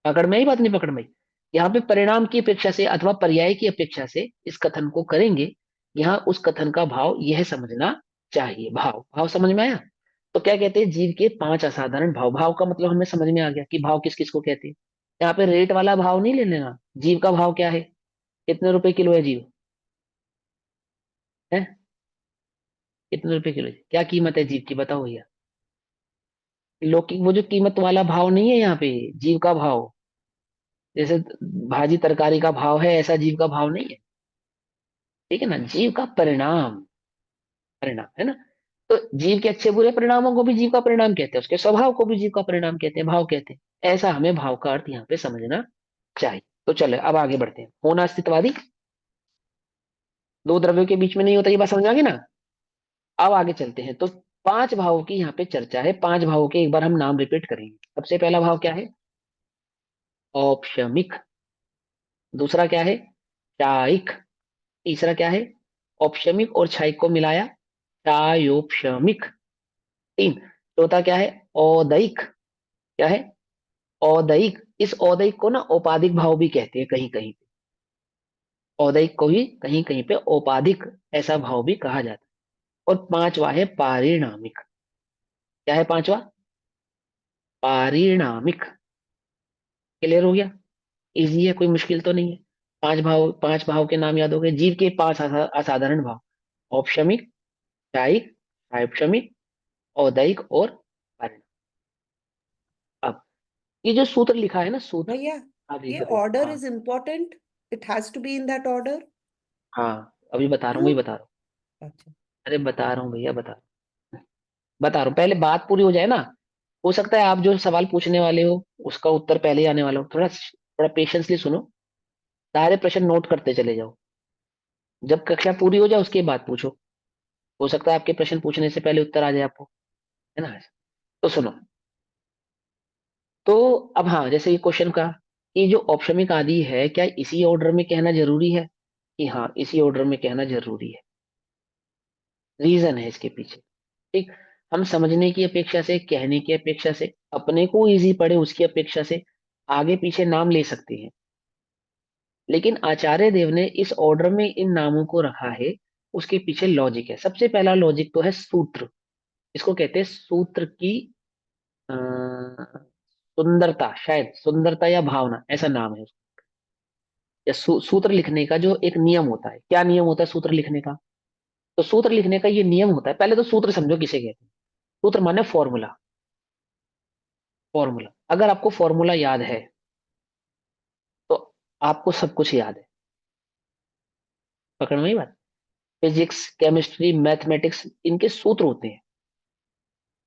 पकड़ में आई बात, नहीं पकड़ में आई? यहाँ पे परिणाम की अपेक्षा से अथवा पर्याय की अपेक्षा से इस कथन को करेंगे। यहाँ उस कथन का भाव यह समझना चाहिए। भाव भाव समझ में आया? तो क्या कहते हैं, जीव के पांच असाधारण भाव। भाव का मतलब हमें समझ में आ गया कि भाव किस किस को कहते हैं। यहाँ पे रेट वाला भाव नहीं ले लेना। जीव का भाव क्या है? कितने रुपए किलो है जीव? है कितने रुपए किलो है? क्या कीमत है जीव की, बताओ भैया। लौकिक वो जो कीमत वाला भाव नहीं है यहाँ पे, जीव का भाव। जैसे भाजी तरकारी का भाव है, ऐसा जीव का भाव नहीं है। ठीक है ना, जीव का परिणाम, परिणाम है ना। तो जीव के अच्छे बुरे परिणामों को भी जीव का परिणाम कहते हैं, उसके स्वभाव को भी जीव का परिणाम कहते हैं, भाव कहते हैं। ऐसा हमें भाव का अर्थ यहाँ पे समझना चाहिए। तो चलो अब आगे बढ़ते हैं। होना अस्तित्ववादी, दो द्रव्यों के बीच में नहीं होता, ये बात समझ आ गई ना। अब आगे चलते हैं। तो पांच भावों की यहाँ पे चर्चा है। पांच भावों के एक बार हम नाम रिपीट करेंगे। सबसे पहला भाव क्या है? औपशमिक। दूसरा क्या है? चायिक। तीसरा क्या है? औपशमिक और क्षयिक को मिलाया चायोपशमिक। तीन। चौथा क्या है? औदयिक। क्या है? औदयिक। इस औदयिक को ना औपाधिक भाव भी कहते हैं कहीं कहीं पे। औदयिक को ही कहीं कहीं पे औपाधिक ऐसा भाव भी कहा जाता है। और पांचवा है पारिणामिक। क्या है पांचवा? पारिणामिक। क्लियर हो गया? इजी है, कोई मुश्किल तो नहीं है। पांच भाव के नाम याद हो गए। जीव के पांच असाधारण भाव: औपशमिक, क्षयिक, क्षायपशमिक, औदयिक और पारिणामिक। अब ये जो सूत्र लिखा है ना, सूत्र। भैया, आप ये लिख दो। ऑर्डर हाँ is important. It has to be in that order. हाँ, अभी बता रहा हूँ, क्यों? वही बता रहा हूँ। अच्छा। अरे बता रहा हूँ भैया, बता रहा हूँ, पहले बात पूरी हो जाए ना। हो सकता है आप जो सवाल पूछने वाले हो उसका उत्तर पहले ही आने वाला हो। थोड़ा थोड़ा पेशेंसली सुनो, सारे प्रश्न नोट करते चले जाओ। जब कक्षा पूरी हो जाए उसके बाद पूछो। हो सकता है आपके प्रश्न पूछने से पहले उत्तर आ जाए आपको, है ना। तो सुनो। तो अब हाँ, जैसे ये क्वेश्चन का, ये जो औपशमिक आदि है क्या इसी ऑर्डर में कहना जरूरी है? कि हाँ, इसी ऑर्डर में कहना जरूरी है। रीजन है इसके पीछे। ठीक, हम समझने की अपेक्षा से, कहने की अपेक्षा से, अपने को इजी पड़े उसकी अपेक्षा से आगे पीछे नाम ले सकते हैं। लेकिन आचार्य देव ने इस ऑर्डर में इन नामों को रखा है, उसके पीछे लॉजिक है। सबसे पहला लॉजिक तो है सूत्र। इसको कहते हैं सूत्र की अ, सुंदरता, शायद सुंदरता या भावना ऐसा नाम है उसका। या सूत्र लिखने का जो एक नियम होता है। क्या नियम होता है सूत्र लिखने का? तो सूत्र लिखने का ये नियम होता है। पहले तो सूत्र समझो किसे कहते हैं। सूत्र माने फॉर्मूला। फॉर्मूला, अगर आपको फॉर्मूला याद है तो आपको सब कुछ याद है। पकड़ में आई बात। फिजिक्स, केमिस्ट्री, मैथमेटिक्स, इनके सूत्र होते हैं।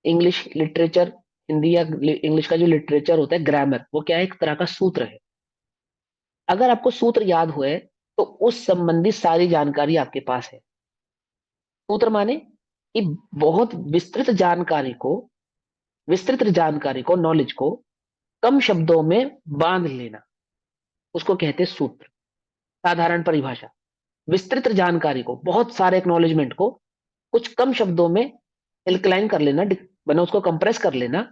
इंग्लिश लिटरेचर, हिंदी या इंग्लिश का जो लिटरेचर होता है, ग्रामर, वो क्या है, एक तरह का सूत्र है। अगर आपको सूत्र याद हुए तो उस संबंधी सारी जानकारी आपके पास है। सूत्र माने कि बहुत विस्तृत जानकारी को नॉलेज को कम शब्दों में बांध लेना, उसको कहते हैं सूत्र। साधारण परिभाषा, विस्तृत जानकारी को, बहुत सारे एक्नॉलेजमेंट को कुछ कम शब्दों में इंक्लाइन कर लेना, बना उसको कंप्रेस कर लेना,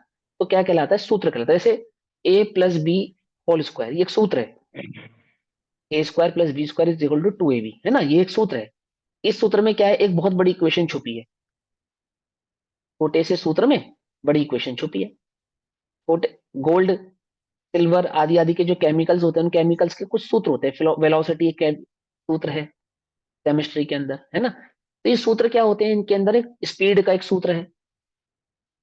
तो क्या कहलाता है, सूत्र कहलाता है। जैसे a+b होल स्क्वायर, ये एक सूत्र है। a² + b² = 2ab, है ना, ये एक सूत्र है। इस सूत्र में क्या है, एक बहुत बड़ी इक्वेशन छुपी है। छोटे से सूत्र में बड़ी इक्वेशन छुपी है। छोटे गोल्ड, सिल्वर आदि आदि के जो केमिकल्स होते हैं, उन केमिकल्स के कुछ सूत्र होते हैं। वेलोसिटी एक सूत्र है केमिस्ट्री के अंदर, है ना। तो ये सूत्र क्या होते हैं, इनके अंदर एक स्पीड का एक सूत्र है।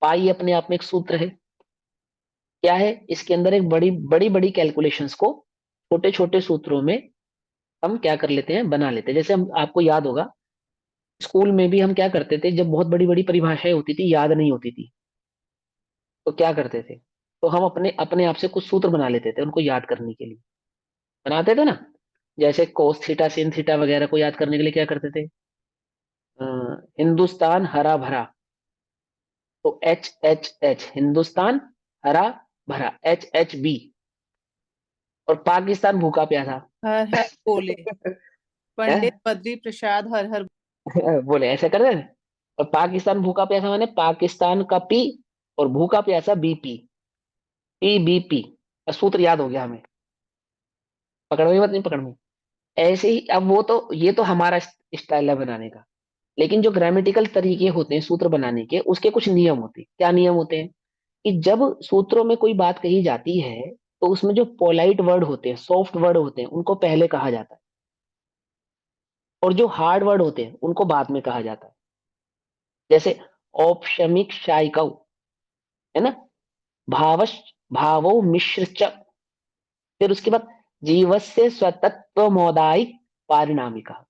पाई अपने आप में एक सूत्र है। क्या है, इसके अंदर एक बड़ी बड़ी बड़ी कैलकुलेशंस को छोटे छोटे सूत्रों में हम क्या कर लेते हैं, बना लेते हैं। जैसे हम, आपको याद होगा, स्कूल में भी हम क्या करते थे, जब बहुत बड़ी बड़ी परिभाषाएं होती थी, याद नहीं होती थी, तो क्या करते थे, तो हम अपने अपने आप से कुछ सूत्र बना लेते थे उनको याद करने के लिए। बनाते थे ना। जैसे कोस थीटा सिन थीटा वगैरह को याद करने के लिए क्या करते थे, अ, हिंदुस्तान हरा भरा, तो HHH, हिंदुस्तान हरा भरा, HHB। और पाकिस्तान भूखा प्यासा। हर हर बोले, पंडित है? बद्री प्रसाद हर हर। बोले ऐसे कर रहे हैं। और पाकिस्तान भूखा प्यासा माने पाकिस्तान का पी, और भूखा प्यासा BP, PBP। सूत्र याद हो गया हमें। पकड़ में, मत नहीं पकड़ में। ऐसे ही अब वो तो, ये तो हमारा स्टाइल है बनाने का। लेकिन जो ग्रामेटिकल तरीके होते हैं सूत्र बनाने के, उसके कुछ नियम होते हैं। क्या नियम होते हैं, कि जब सूत्रों में कोई बात कही जाती है, तो उसमें जो पोलाइट वर्ड होते हैं, सॉफ्ट वर्ड होते हैं, उनको पहले कहा जाता है। और जो हार्ड वर्ड होते हैं उनको बाद में कहा जाता है। जैसे औपशमिक शायकौ, है ना, भावश भावो मिश्र च। फिर उसके बाद जीवस्य स्वतत्व मोदाइक पारिणामिका,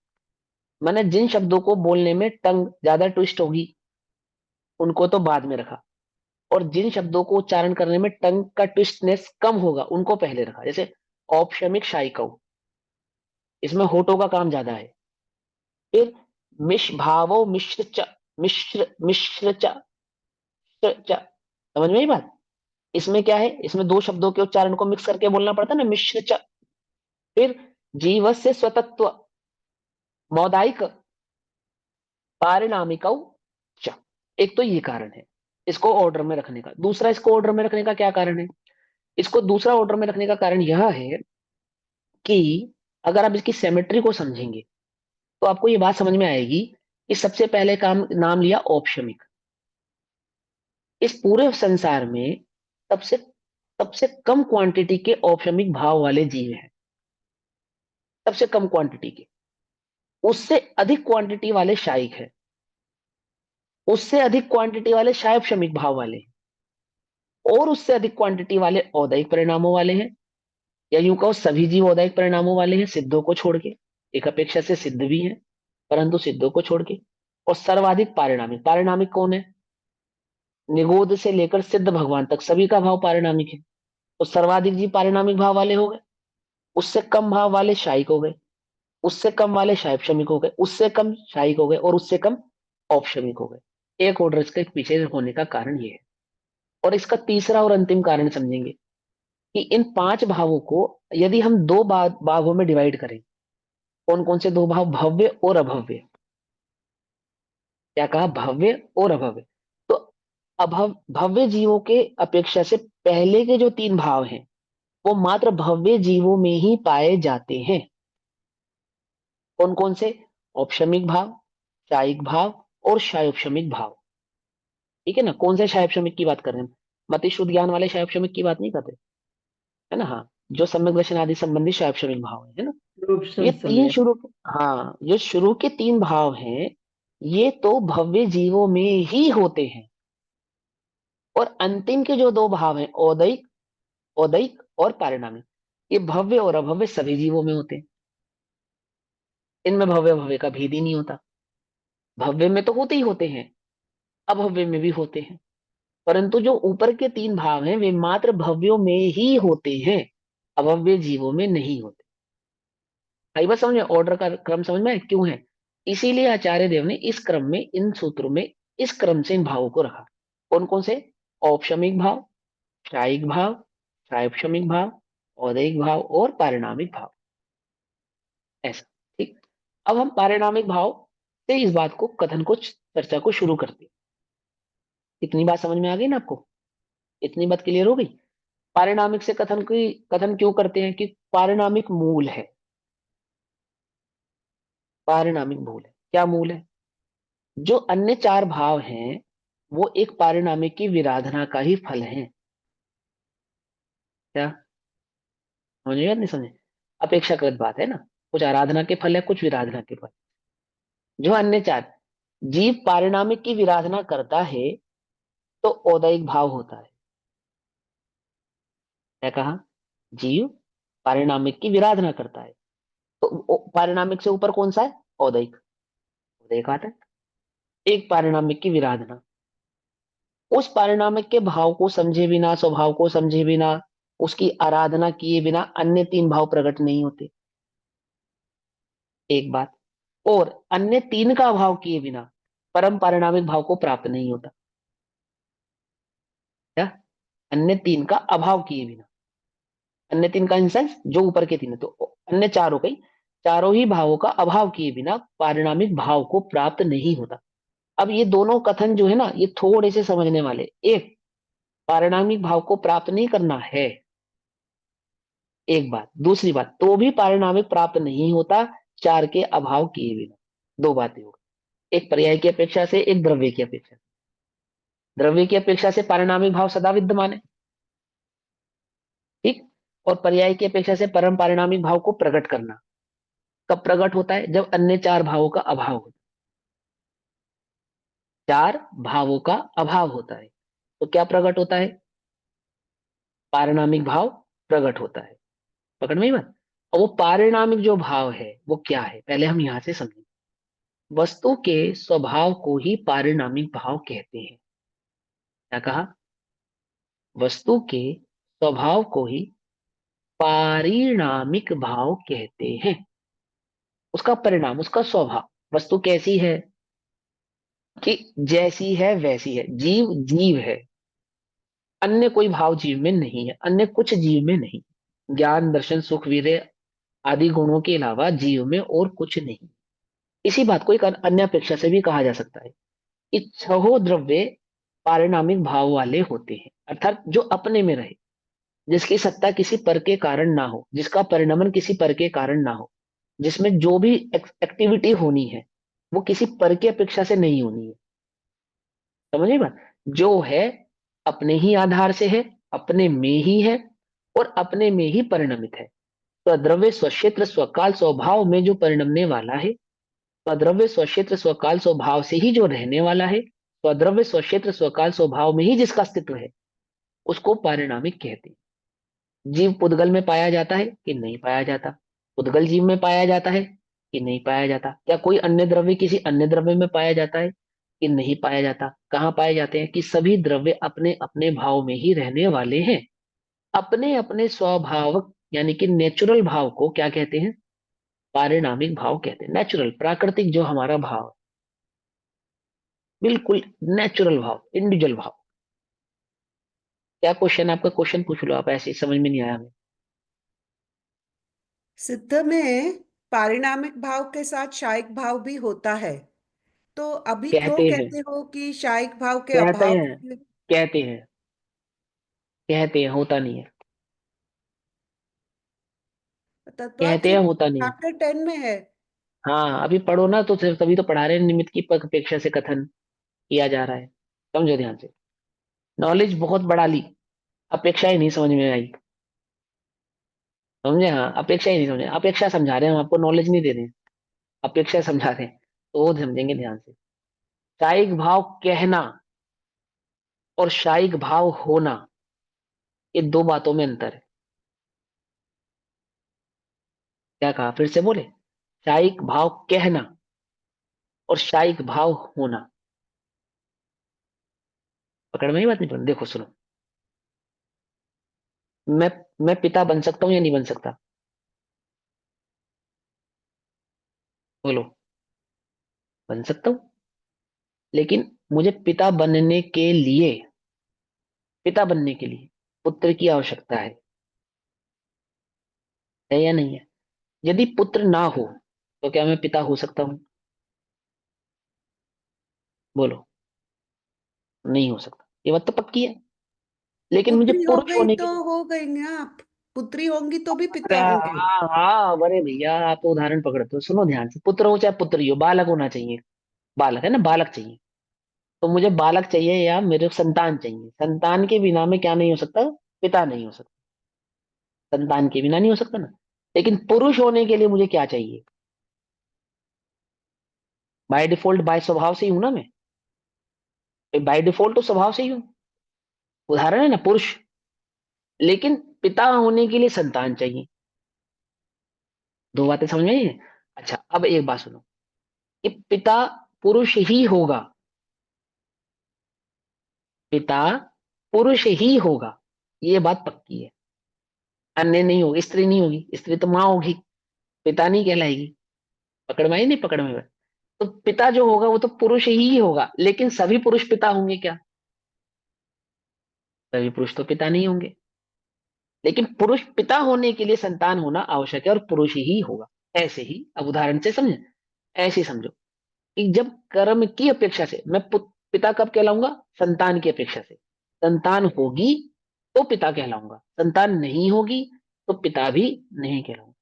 मैंने जिन शब्दों को बोलने में टंग ज्यादा ट्विस्ट होगी, उनको तो बाद में रखा। और जिन शब्दों को उच्चारण करने में टंग का ट्विस्टनेस कम होगा, उनको पहले रखा। जैसे औपशमिक शायिकौ, इसमें होठों का काम ज्यादा है। फिर मिश भावो, मिश्र च, समझ में आई बात। इसमें क्या है, इसमें दो शब्दों के उच्चारण को मिक्स करके बोलना पड़ता है ना, मिश्र च। फिर जीवस्य स्वतत्व मौदाइक पारिणामिकौ च। एक तो ये कारण है इसको ऑर्डर में रखने का। दूसरा, इसको ऑर्डर में रखने का क्या कारण है, इसको दूसरा ऑर्डर में रखने का कारण यह है कि अगर आप इसकी सेमेट्री को समझेंगे, तो आपको ये बात समझ में आएगी कि सबसे पहले काम नाम लिया औपशमिक। इस पूरे संसार में सबसे सबसे कम क्वांटिटी के औपशमिक भाव वाले जीव हैं। सबसे कम क्वांटिटी के, उससे अधिक क्वांटिटी वाले शायिक हैं, उससे अधिक क्वांटिटी वाले शायपशमिक भाव वाले हैं, और उससे अधिक क्वांटिटी वाले औदैहिक परिणामों वाले हैं। या यूं कहो, सभी जीव औदैहिक परिणामों वाले हैं, सिद्धों को छोड़ के। एक अपेक्षा से सिद्ध भी हैं, परंतु सिद्धों को छोड़ के। और सर्वाधिक पारिणामिक, पारिणामिक कौन है, निगोद से लेकर सिद्ध भगवान तक सभी का भाव पारिणामिक है। तो सर्वाधिक जीव पारिणामिक भाव वाले हो गए, उससे कम भाव वाले शायिक हो गए, उससे कम वाले शायपशमिक हो गए, उससे कम शायिक हो गए, और उससे कम औपशमिक हो गए। एक ऑर्डर इसके पीछे होने का कारण ये है। और इसका तीसरा और अंतिम कारण समझेंगे कि इन पांच भावों को यदि हम दो भागों में डिवाइड करें। कौन कौन से दो भाव, भव्य और अभव्य। क्या कहा, भव्य और अभव्य। तो भव्य जीवों के अपेक्षा से पहले के जो तीन भाव हैं, वो मात्र भव्य जीवों में ही पाए जाते हैं। कौन कौन से, औपशमिक भाव, शायिक भाव, और शायोपशमिक भाव। ठीक है ना। कौन से शायोपशमिक की बात कर रहे हैं, मति शुद्ध ज्ञान वाले शायोपशमिक की बात नहीं करते, है ना। हाँ, जो सम्यक दर्शन आदि संबंधी शायोपशमिक भाव है ना। रूप ये तीन समय। शुरू, हाँ, जो शुरू के तीन भाव हैं, ये तो भव्य जीवों में ही होते हैं। और अंतिम के जो दो भाव हैं, औदैक औदैक और पारिणामिक, ये भव्य और अभव्य सभी जीवों में होते हैं। इनमें भव्य भव्य का भेद ही नहीं होता। भव्य में तो होते ही होते हैं, अभव्य में भी होते हैं, परंतु जो ऊपर के तीन भाव हैं वे मात्र भव्यों में ही होते हैं, अभव्य जीवों में नहीं होते। आई बात समझ में, ऑर्डर का क्रम समझ में क्यों है? इसीलिए आचार्य देव ने इस क्रम में, इन सूत्रों में इस क्रम से इन भावों को रखा। कौन कौन से? औपशमिक भाव, शायिक भाव, सायपशमिक भाव, औदैहिक भाव और पारिणामिक भाव। ऐसा। ठीक। अब हम पारिणामिक भाव से इस बात को, कथन को, चर्चा को शुरू करते हैं। इतनी बात समझ में आ गई ना आपको? इतनी बात क्लियर हो गई? पारिणामिक से कथन क्यों करते हैं? कि पारिणामिक मूल है। पारिणामिक मूल है। क्या मूल है? जो अन्य चार भाव हैं वो एक पारिणामिक की विराधना का ही फल है। क्या समझ में? नहीं समझे? अपेक्षाकृत बात है ना, कुछ आराधना के फल है, कुछ विराधना के फल। जो अन्य चार, जीव पारिणामिक की विराधना करता है तो औदैहिक भाव होता है। क्या कहा? जीव पारिणामिक की विराधना करता है तो पारिणामिक से ऊपर कौन सा है? औदैहिक। औदैहिक आता है। एक पारिणामिक की विराधना, उस पारिणामिक के भाव को समझे बिना, स्वभाव को समझे बिना, उसकी आराधना किए बिना अन्य तीन भाव प्रकट नहीं होते। एक बात। और अन्य तीन का अभाव किए बिना परम पारिणामिक भाव को प्राप्त नहीं होता। क्या? अन्य तीन का अभाव किए बिना, अन्य तीन का इंसेंस जो ऊपर के तीन है, तो अन्य चार हो गई, चारों ही भावों का अभाव किए बिना पारिणामिक भाव को प्राप्त नहीं होता। अब ये दोनों कथन जो है ना, ये थोड़े से समझने वाले। एक, पारिणामिक भाव को प्राप्त नहीं करना है, एक बात। दूसरी बात, तो भी पारिणामिक प्राप्त नहीं होता चार के अभाव किए बिना। दो बातें हो गई, एक पर्याय की अपेक्षा से, एक द्रव्य की अपेक्षा से। द्रव्य की अपेक्षा से पारिणामिक भाव सदा विद्यमान है। ठीक। और पर्याय की अपेक्षा से परम पारिणामिक भाव को प्रकट करना कब प्रकट होता है? जब अन्य चार भावों का अभाव होता है। चार भावों का अभाव होता है तो क्या प्रकट होता है? पारिणामिक भाव प्रकट होता है। पकड़ में ही बात? और वो पारिणामिक जो भाव है वो क्या है, पहले हम यहां से समझें। वस्तु के स्वभाव को ही पारिणामिक भाव कहते हैं। क्या कहा? वस्तु के स्वभाव को ही पारिणामिक भाव कहते हैं। उसका परिणाम, उसका स्वभाव, वस्तु कैसी है? कि जैसी है वैसी है। जीव जीव है, अन्य कोई भाव जीव में नहीं है, अन्य कुछ जीव में नहीं। ज्ञान, दर्शन, सुख, वीर्य आदि गुणों के अलावा जीव में और कुछ नहीं। इसी बात को एक अन्य अपेक्षा से भी कहा जा सकता है कि छहो द्रव्य पारिणामिक भाव वाले होते हैं, अर्थात जो अपने में रहे, जिसकी सत्ता किसी पर के कारण ना हो, जिसका परिणमन किसी पर के कारण ना हो, जिसमें जो भी एक्टिविटी होनी है वो किसी पर की अपेक्षा से नहीं होनी है। समझिए बात? जो है अपने ही आधार से है, अपने में ही है और अपने में ही परिणमित है। स्वद्रव्य, स्वक्षेत्र, स्वकाल, स्वभाव में जो परिणमने वाला है, स्वद्रव्य, स्वक्षेत्र, स्वकाल, स्वभाव से ही जो रहने वाला है, स्वद्रव्य, स्वक्षेत्र, स्वकाल, स्वभाव में ही जिसका अस्तित्व है, उसको पारिणामिक कहते हैं। जीव पुद्गल में पाया जाता है कि नहीं पाया जाता? पुद्गल जीव में पाया जाता है कि नहीं पाया जाता? क्या कोई अन्य द्रव्य किसी अन्य द्रव्य में पाया जाता है कि नहीं पाया जाता? कहाँ पाए जाते हैं? कि सभी द्रव्य अपने अपने भाव में ही रहने वाले हैं। अपने अपने स्वभाव यानी कि नेचुरल भाव को क्या कहते हैं? पारिणामिक भाव कहते हैं। नेचुरल, प्राकृतिक जो हमारा भाव है, बिल्कुल नेचुरल भाव, इंडिविजुअल भाव। क्या क्वेश्चन? आपका क्वेश्चन पूछ लो आप, ऐसे ही समझ में नहीं आया हमें। सिद्ध में पारिणामिक भाव के साथ शायिक भाव भी होता है, तो अभी क्यों कहते हैं, कहते हो कि शायिक भाव के कहते अभाव हैं, से? कहते हैं, कहते हैं, होता नहीं है। तत्वार्थ कहते से हैं, होता नहीं है। चैप्टर 10 में है। हाँ अभी पढ़ो ना, तो सिर्फ तभी तो पढ़ा रहे हैं, निमित्त की अपेक्षा से कथन किया जा रहा है। समझो ध्यान से। नॉलेज बहुत बढ़ा ली, अपेक्षा ही नहीं समझ में आई। समझे? हाँ, अपेक्षा ही नहीं समझे। अपेक्षा समझा रहे हैं हम आपको, नॉलेज नहीं दे रहे हैं। अपेक्षा समझा रहे हैं तो वो समझेंगे ध्यान से। शायिक भाव कहना और शायिक भाव होना, ये दो बातों में अंतर है। क्या कहा, फिर से बोले। शायिक भाव कहना और शायिक भाव होना, पकड़ में ही बात नहीं पड़, देखो सुनो। मैं मैं पिता बन सकता हूं या नहीं बन सकता? बोलो। बन सकता हूं। लेकिन मुझे पिता बनने के लिए पुत्र की आवश्यकता है या नहीं है? यदि पुत्र ना हो तो क्या मैं पिता हो सकता हूं? बोलो। नहीं हो सकता, ये बात तो पक्की है। लेकिन मुझे पुत्री हो पुरुष गई होने तो के लिए। हो गई ना आप। पुत्री होंगी तो भी अरे पिता होंगे। हाँ हाँ, अरे भैया आप तो उदाहरण पकड़ते हो, सुनो ध्यान से। पुत्र हो चाहे पुत्री हो, बालक होना चाहिए। बालक है ना, बालक चाहिए। तो मुझे बालक चाहिए या मेरे को संतान चाहिए। संतान के बिना में क्या नहीं हो सकता? पिता नहीं हो सकता। संतान के बिना नहीं हो सकता ना। लेकिन पुरुष होने के लिए मुझे क्या चाहिए? बाय डिफॉल्ट, बाय स्वभाव से ही हूं ना मैं। बाय डिफॉल्ट तो स्वभाव से ही हूं। उदाहरण है ना, पुरुष। लेकिन पिता होने के लिए संतान चाहिए। दो बातें समझ में आई हैं? अच्छा, अब एक बात सुनो, कि पिता पुरुष ही होगा। पिता पुरुष ही होगा, ये बात पक्की है। अन्य नहीं होगी, स्त्री नहीं होगी, स्त्री तो माँ होगी, पिता नहीं कहलाएगी। पकड़ में आई नहीं, पकड़ में आई? तो पिता जो होगा वो तो पुरुष ही होगा, लेकिन सभी पुरुष पिता होंगे क्या? सभी पुरुष तो पिता नहीं होंगे। लेकिन पुरुष पिता होने के लिए संतान होना आवश्यक है, और पुरुष ही होगा। ऐसे ही, अब उदाहरण से समझे। ऐसे ही समझो कि जब कर्म की अपेक्षा से मैं पिता कब कहलाऊंगा? संतान की अपेक्षा से। संतान होगी तो पिता कहलाऊंगा, संतान नहीं होगी तो पिता भी नहीं कहलाऊंगा।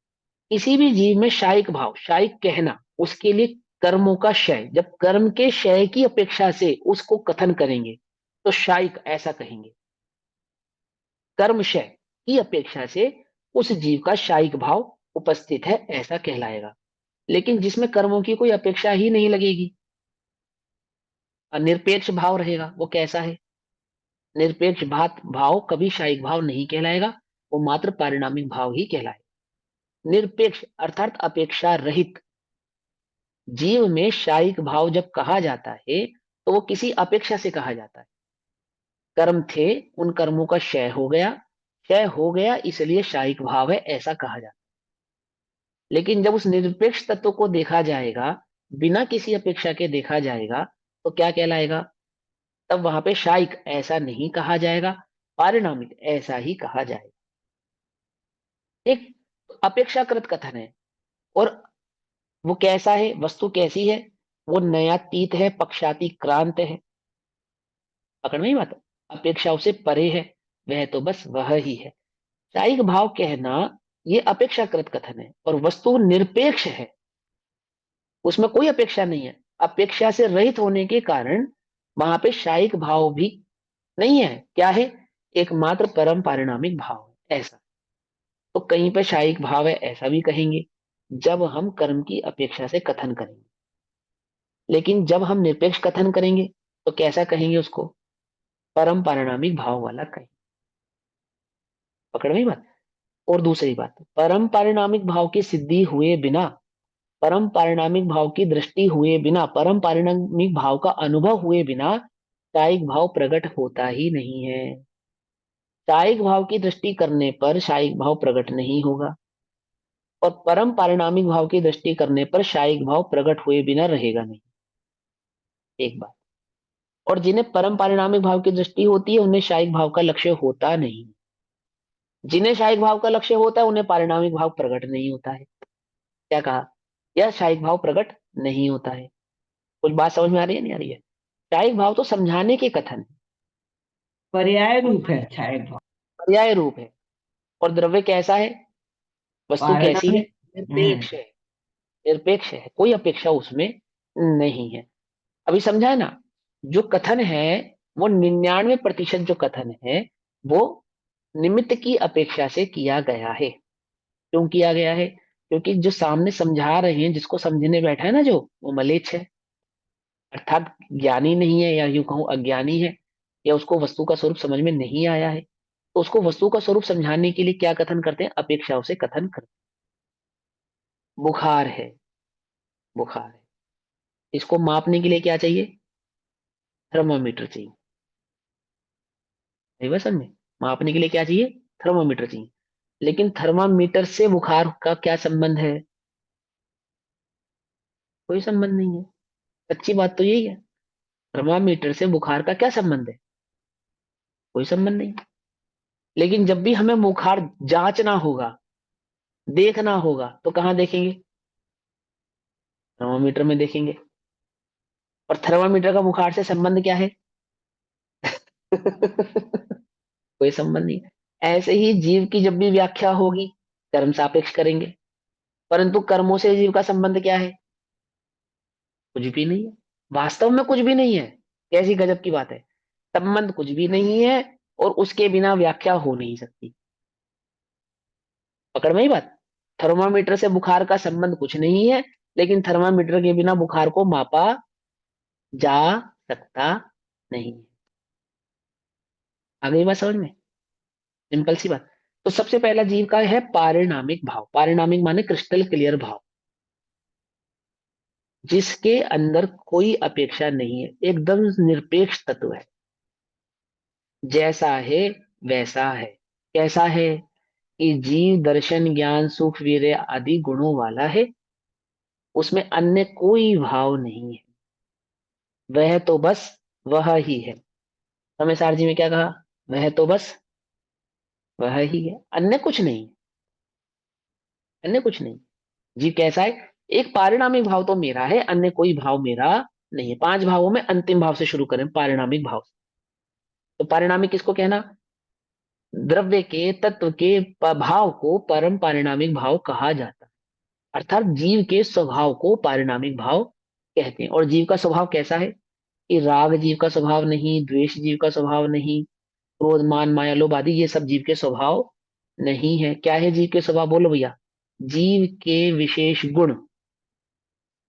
किसी भी जीव में शायिक भाव, शायिक कहना, उसके लिए कर्मों का क्षय, जब कर्म के क्षय की अपेक्षा से उसको कथन करेंगे तो शायिक ऐसा कहेंगे। कर्म क्षय की अपेक्षा से उस जीव का शायिक भाव उपस्थित है, ऐसा कहलाएगा। लेकिन जिसमें कर्मों की कोई अपेक्षा ही नहीं लगेगी, और निरपेक्ष भाव रहेगा, वो कैसा है? निरपेक्ष भाव कभी शायिक भाव नहीं कहलाएगा, वो मात्र पारिणामिक भाव ही कहलाएगा। निरपेक्ष अर्थात अपेक्षा रहित जीव में शायिक भाव जब कहा जाता है तो वो किसी अपेक्षा से कहा जाता है। कर्म थे, उन कर्मों का क्षय हो गया इसलिए शायिक भाव है, ऐसा कहा जाता है। लेकिन जब उस निरपेक्ष तत्व को देखा जाएगा, बिना किसी अपेक्षा के देखा जाएगा, तो क्या कहलाएगा? तब वहां पे शायिक ऐसा नहीं कहा जाएगा, पारिणामिक ऐसा ही कहा जाएगा। एक अपेक्षाकृत कथन है। और वो कैसा है, वस्तु कैसी है? वो नयातीत है, पक्षातिक्रांत है। पकड़ में ही बात है? अपेक्षाओं से परे है, वह तो बस वह ही है। शायिक भाव कहना ये अपेक्षाकृत कथन है, और वस्तु निरपेक्ष है, उसमें कोई अपेक्षा नहीं है। अपेक्षा से रहित होने के कारण वहां पे शायिक भाव भी नहीं है। क्या है? एकमात्र परम पारिणामिक भाव है, ऐसा। तो कहीं पे शायिक भाव है ऐसा भी कहेंगे जब हम कर्म की अपेक्षा से कथन करेंगे। लेकिन जब हम निरपेक्ष कथन करेंगे तो कैसा कहेंगे उसको? परम पारिणामिक भाव वाला कहेंगे। पकड़ में ही बात? और दूसरी बात, परम पारिणामिक भाव की दृष्टि हुए बिना, परम पारिणामिक भाव का अनुभव हुए बिना शायिक भाव प्रकट होता ही नहीं है। शायिक भाव की दृष्टि करने पर शायिक भाव प्रकट नहीं होगा, और परम पारिणामिक भाव की दृष्टि करने पर शायिक भाव प्रकट हुए बिना रहेगा नहीं। एक बात। और जिन्हें परम पारिणामिक भाव की दृष्टि होती है उन्हें शायिक भाव का लक्ष्य होता नहीं। जिन्हें शायिक भाव का लक्ष्य होता है उन्हें पारिणामिक भाव प्रकट नहीं होता है। क्या कहा? यह शायिक भाव प्रकट नहीं होता है। कुछ बात समझ में आ रही है, नहीं आ रही है? शायिक भाव तो समझाने के कथन है, पर्याय रूप है छाया भाव। पर्याय रूप है। और द्रव्य कैसा है? वस्तु कैसी है? पारिणामिक। हम्म। निरपेक्ष है। निरपेक्ष है, कोई अपेक्षा उसमें नहीं है। अभी समझा है ना? जो कथन है, वो 99% जो कथन है वो निमित्त की अपेक्षा से किया गया है। क्यों किया गया है? क्योंकि जो सामने समझा रहे हैं, जिसको समझने बैठा है ना, जो वो मलेच्छ है, अर्थात ज्ञानी नहीं है, या यूं कहूं अज्ञानी है, या उसको वस्तु का स्वरूप समझ में नहीं आया है। तो उसको वस्तु का स्वरूप समझाने के लिए क्या कथन करते हैं? अपेक्षाओं से कथन करते बुखार है, बुखार है। इसको मापने के लिए क्या चाहिए? थर्मामीटर चाहिए। नहीं बस समझ में? मापने के लिए क्या चाहिए? थर्मामीटर चाहिए। लेकिन थर्मामीटर से बुखार का क्या संबंध है? कोई संबंध नहीं है। सच्ची बात तो यही है। थर्मामीटर से बुखार का क्या संबंध है? कोई संबंध नहीं। लेकिन जब भी हमें बुखार जांचना होगा, देखना होगा, तो कहाँ देखेंगे? थर्मामीटर में देखेंगे। और थर्मामीटर का बुखार से संबंध क्या है? कोई संबंध नहीं। ऐसे ही जीव की जब भी व्याख्या होगी, कर्म सापेक्ष करेंगे। परंतु कर्मों से जीव का संबंध क्या है? कुछ भी नहीं है। वास्तव में कुछ भी नहीं है। कैसी गजब की बात है। संबंध कुछ भी नहीं है, और उसके बिना व्याख्या हो नहीं सकती। पकड़ में ही बात। थर्मामीटर से बुखार का संबंध कुछ नहीं है, लेकिन थर्मामीटर के बिना बुखार को मापा जा सकता नहीं। आ गई बात समझ में? सिंपल सी बात। तो सबसे पहला जीव का है पारिणामिक भाव। पारिणामिक माने क्रिस्टल क्लियर भाव, जिसके अंदर कोई अपेक्षा नहीं है, एकदम निरपेक्ष तत्व है। जैसा है वैसा है। कैसा है? कि जीव दर्शन ज्ञान सुख वीर्य आदि गुणों वाला है। उसमें अन्य कोई भाव नहीं है। वह तो बस वह ही है। हमें सार जी में क्या कहा? वह तो बस वह ही है, अन्य कुछ नहीं। अन्य कुछ नहीं। जीव कैसा है? एक पारिणामिक भाव तो मेरा है, अन्य कोई भाव मेरा नहीं है। पांच भावों में अंतिम भाव से शुरू करें, पारिणामिक भाव। तो पारिणामिक किसको कहना? द्रव्य के तत्व के भाव को परम पारिणामिक भाव कहा जाता है। अर्थात जीव के स्वभाव को पारिणामिक भाव कहते हैं। और जीव का स्वभाव कैसा है? कि राग जीव का स्वभाव नहीं, द्वेष जीव का स्वभाव नहीं, क्रोध मान माया लोभ आदि ये सब जीव के स्वभाव नहीं है। क्या है जीव के स्वभाव? बोलो भैया। जीव के विशेष गुण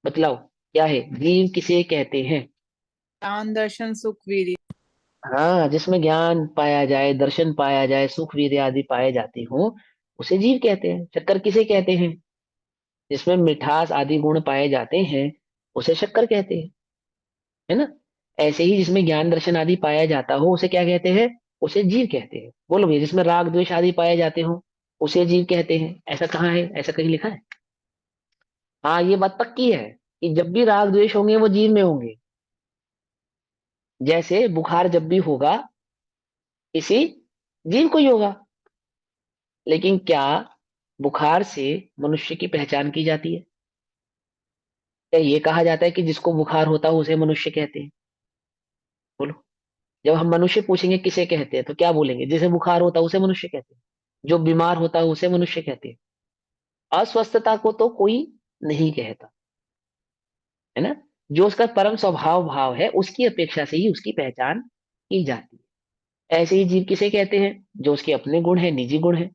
बतलाओ। क्या है? जीव किसे कहते हैं? ज्ञान दर्शन सुख वीर्य। हाँ, जिसमें ज्ञान पाया जाए, दर्शन पाया जाए, सुख वीर्य आदि पाए जाते हो, उसे जीव कहते हैं। शक्कर किसे कहते हैं? जिसमें मिठास आदि गुण पाए जाते हैं, उसे शक्कर कहते हैं। है ना? ऐसे ही जिसमें ज्ञान दर्शन आदि पाया जाता हो, उसे क्या कहते हैं? उसे जीव कहते हैं। बोलो भैया, जिसमें राग द्वेष आदि पाए जाते हो, उसे जीव कहते हैं। ऐसा कहाँ है? ऐसा कहीं लिखा है? हाँ, ये बात पक्की है कि जब भी राग द्वेष होंगे वो जीव में होंगे। जैसे बुखार जब भी होगा, किसी जीव को ही होगा। लेकिन क्या बुखार से मनुष्य की पहचान की जाती है? क्या ये कहा जाता है कि जिसको बुखार होता है उसे मनुष्य कहते हैं? बोलो। जब हम मनुष्य पूछेंगे किसे कहते हैं, तो क्या बोलेंगे? जिसे बुखार होता है उसे मनुष्य कहते हैं। जो बीमार होता है उसे मनुष्य कहते हैं। अस्वस्थता को तो कोई नहीं कहता। है ना? जो उसका परम स्वभाव भाव है, उसकी अपेक्षा से ही उसकी पहचान की जाती है। ऐसे ही जीव किसे कहते हैं? जो उसके अपने गुण है, निजी गुण है,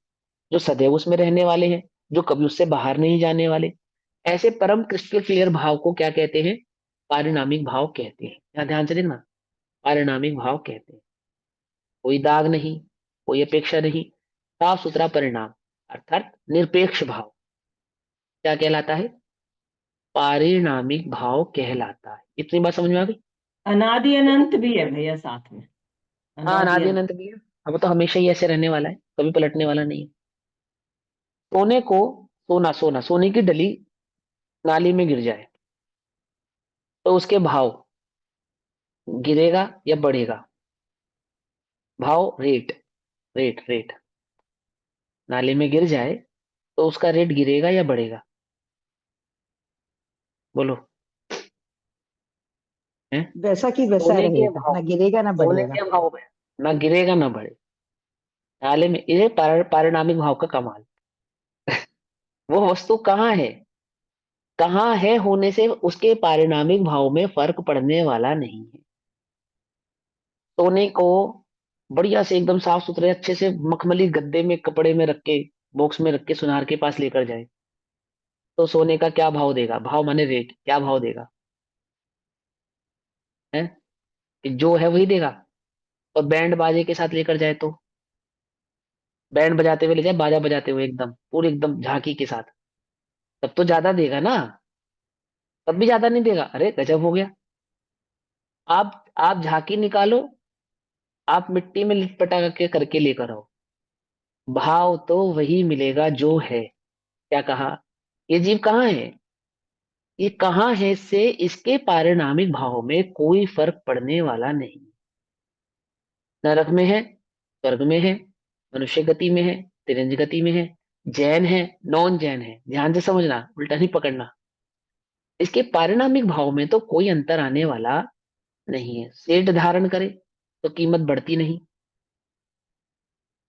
जो सदैव उसमें रहने वाले हैं, जो कभी उससे बाहर नहीं जाने वाले। ऐसे परम क्रिस्टल क्लियर भाव को क्या कहते हैं? पारिणामिक भाव कहते हैं। यहाँ ध्यान से देखना। पारिणामिक भाव कहते हैं। कोई दाग नहीं, कोई अपेक्षा नहीं, साफ सुथरा परिणाम, अर्थात निरपेक्ष भाव क्या कहलाता है? पारिणामिक भाव कहलाता है। इतनी बात समझ में आ गई? अनादि अनंत भी है भैया साथ में। हाँ, अनादि अनादि अनंत। अनंत भी है। अब तो हमेशा ही ऐसे रहने वाला है, कभी पलटने वाला नहीं है। सोने को, सोना सोना सोने की डली नाली में गिर जाए, तो उसके भाव गिरेगा या बढ़ेगा? भाव, रेट, रेट रेट। नाली में गिर जाए तो उसका रेट गिरेगा या बढ़ेगा? बोलो। है? वैसा की वैसा सोने के रहेगा, भाव, ना गिरेगा ना सोने बढ़ेगा। के भाव में ना गिरेगा ना बढ़े। नाले में ये पारिणामिक भाव का कमाल। वो वस्तु कहाँ है? कहाँ है होने से उसके पारिणामिक भाव में फर्क पड़ने वाला नहीं है। सोने को बढ़िया से एकदम साफ सुथरे अच्छे से मखमली गद्दे में कपड़े में रख के, बॉक्स में रख के सुनार के पास लेकर जाए, तो सोने का क्या भाव देगा? भाव माने रेट, क्या भाव देगा? है? कि जो है वही देगा। और बैंड बाजे के साथ लेकर जाए तो, बैंड बजाते हुए ले जाए, बाजा बजाते हुए एकदम पूरी एकदम झांकी के साथ, तब तो ज्यादा देगा ना, तब भी ज्यादा नहीं देगा। अरे गजब हो गया। आप झांकी निकालो, आप मिट्टी में लिटपटा के करके लेकर आओ, भाव तो वही मिलेगा जो है। क्या कहा? ये जीव कहाँ है, ये कहाँ है से इसके पारिणामिक भाव में कोई फर्क पड़ने वाला नहीं। नरक में है, स्वर्ग में है, मनुष्य गति में है, तिरंज गति में है, जैन है, नॉन जैन है, ध्यान से समझना, उल्टा नहीं पकड़ना। इसके पारिणामिक भाव में तो कोई अंतर आने वाला नहीं है। सेठ धारण करे तो कीमत बढ़ती नहीं,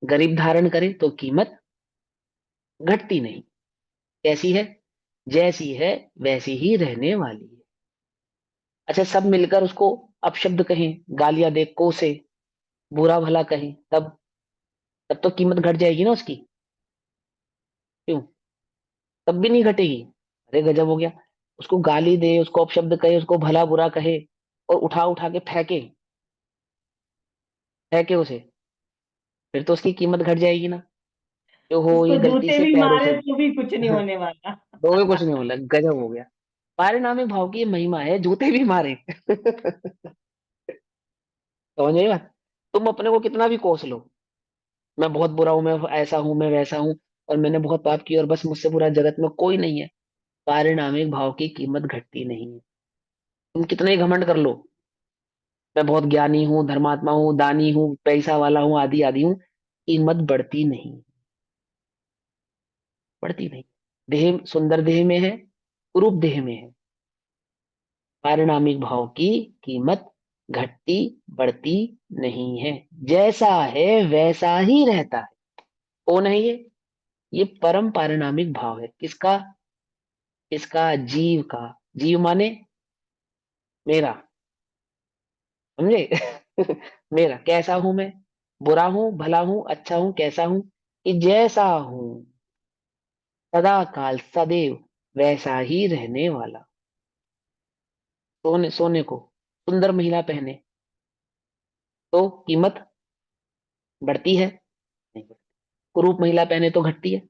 गरीब धारण करे तो कीमत घटती नहीं। कैसी है? जैसी है वैसी ही रहने वाली है। अच्छा, सब मिलकर उसको अपशब्द कहें, गालियां दे, कोसे, बुरा भला कहें, तब तो कीमत घट जाएगी ना उसकी। क्यों? तब भी नहीं घटेगी। अरे गजब हो गया। उसको गाली दे, उसको अपशब्द कहे, उसको भला बुरा कहे और उठा उठा के फेंके, फेंके उसे, फिर तो उसकी कीमत घट जाएगी ना। जो हो उसको ये गलती जूते से भी पैरों मारे से। तो भी कुछ नहीं होने वाला। दो में कुछ नहीं होगा, गजब हो गया। पारिणामिक भाव की ये महिमा है, जूते भी मारे। समझ गई बात? तुम अपने को कितना भी कोस लो, मैं बहुत बुरा हूं, मैं ऐसा हूं, मैं वैसा हूं, और मैंने बहुत पाप किया और बस मुझसे बुरा जगत में कोई नहीं है, पारिणामिक भाव की कीमत घटती नहीं है। तुम कितने ही घमंड कर लो, मैं बहुत ज्ञानी हूँ, धर्मात्मा हूँ, दानी हूँ, पैसा वाला हूँ, आदि आदि हूँ, कीमत बढ़ती नहीं, बढ़ती नहीं। देह सुंदर देह में है, कुरूप देह में है, पारिणामिक भाव की कीमत घटती बढ़ती नहीं है। जैसा है वैसा ही रहता है। कौन है ये परम पारिणामिक भाव है। किसका? इसका जीव का। जीव माने मेरा, समझे? मेरा कैसा हूं मैं, बुरा हूं, भला हूं, अच्छा हूं, कैसा हूं, कि जैसा हूं सदा काल सदैव वैसा ही रहने वाला। सोने सोने को सुंदर महिला पहने तो कीमत बढ़ती है? नहीं बढ़ती। कुरूप महिला पहने तो घटती है?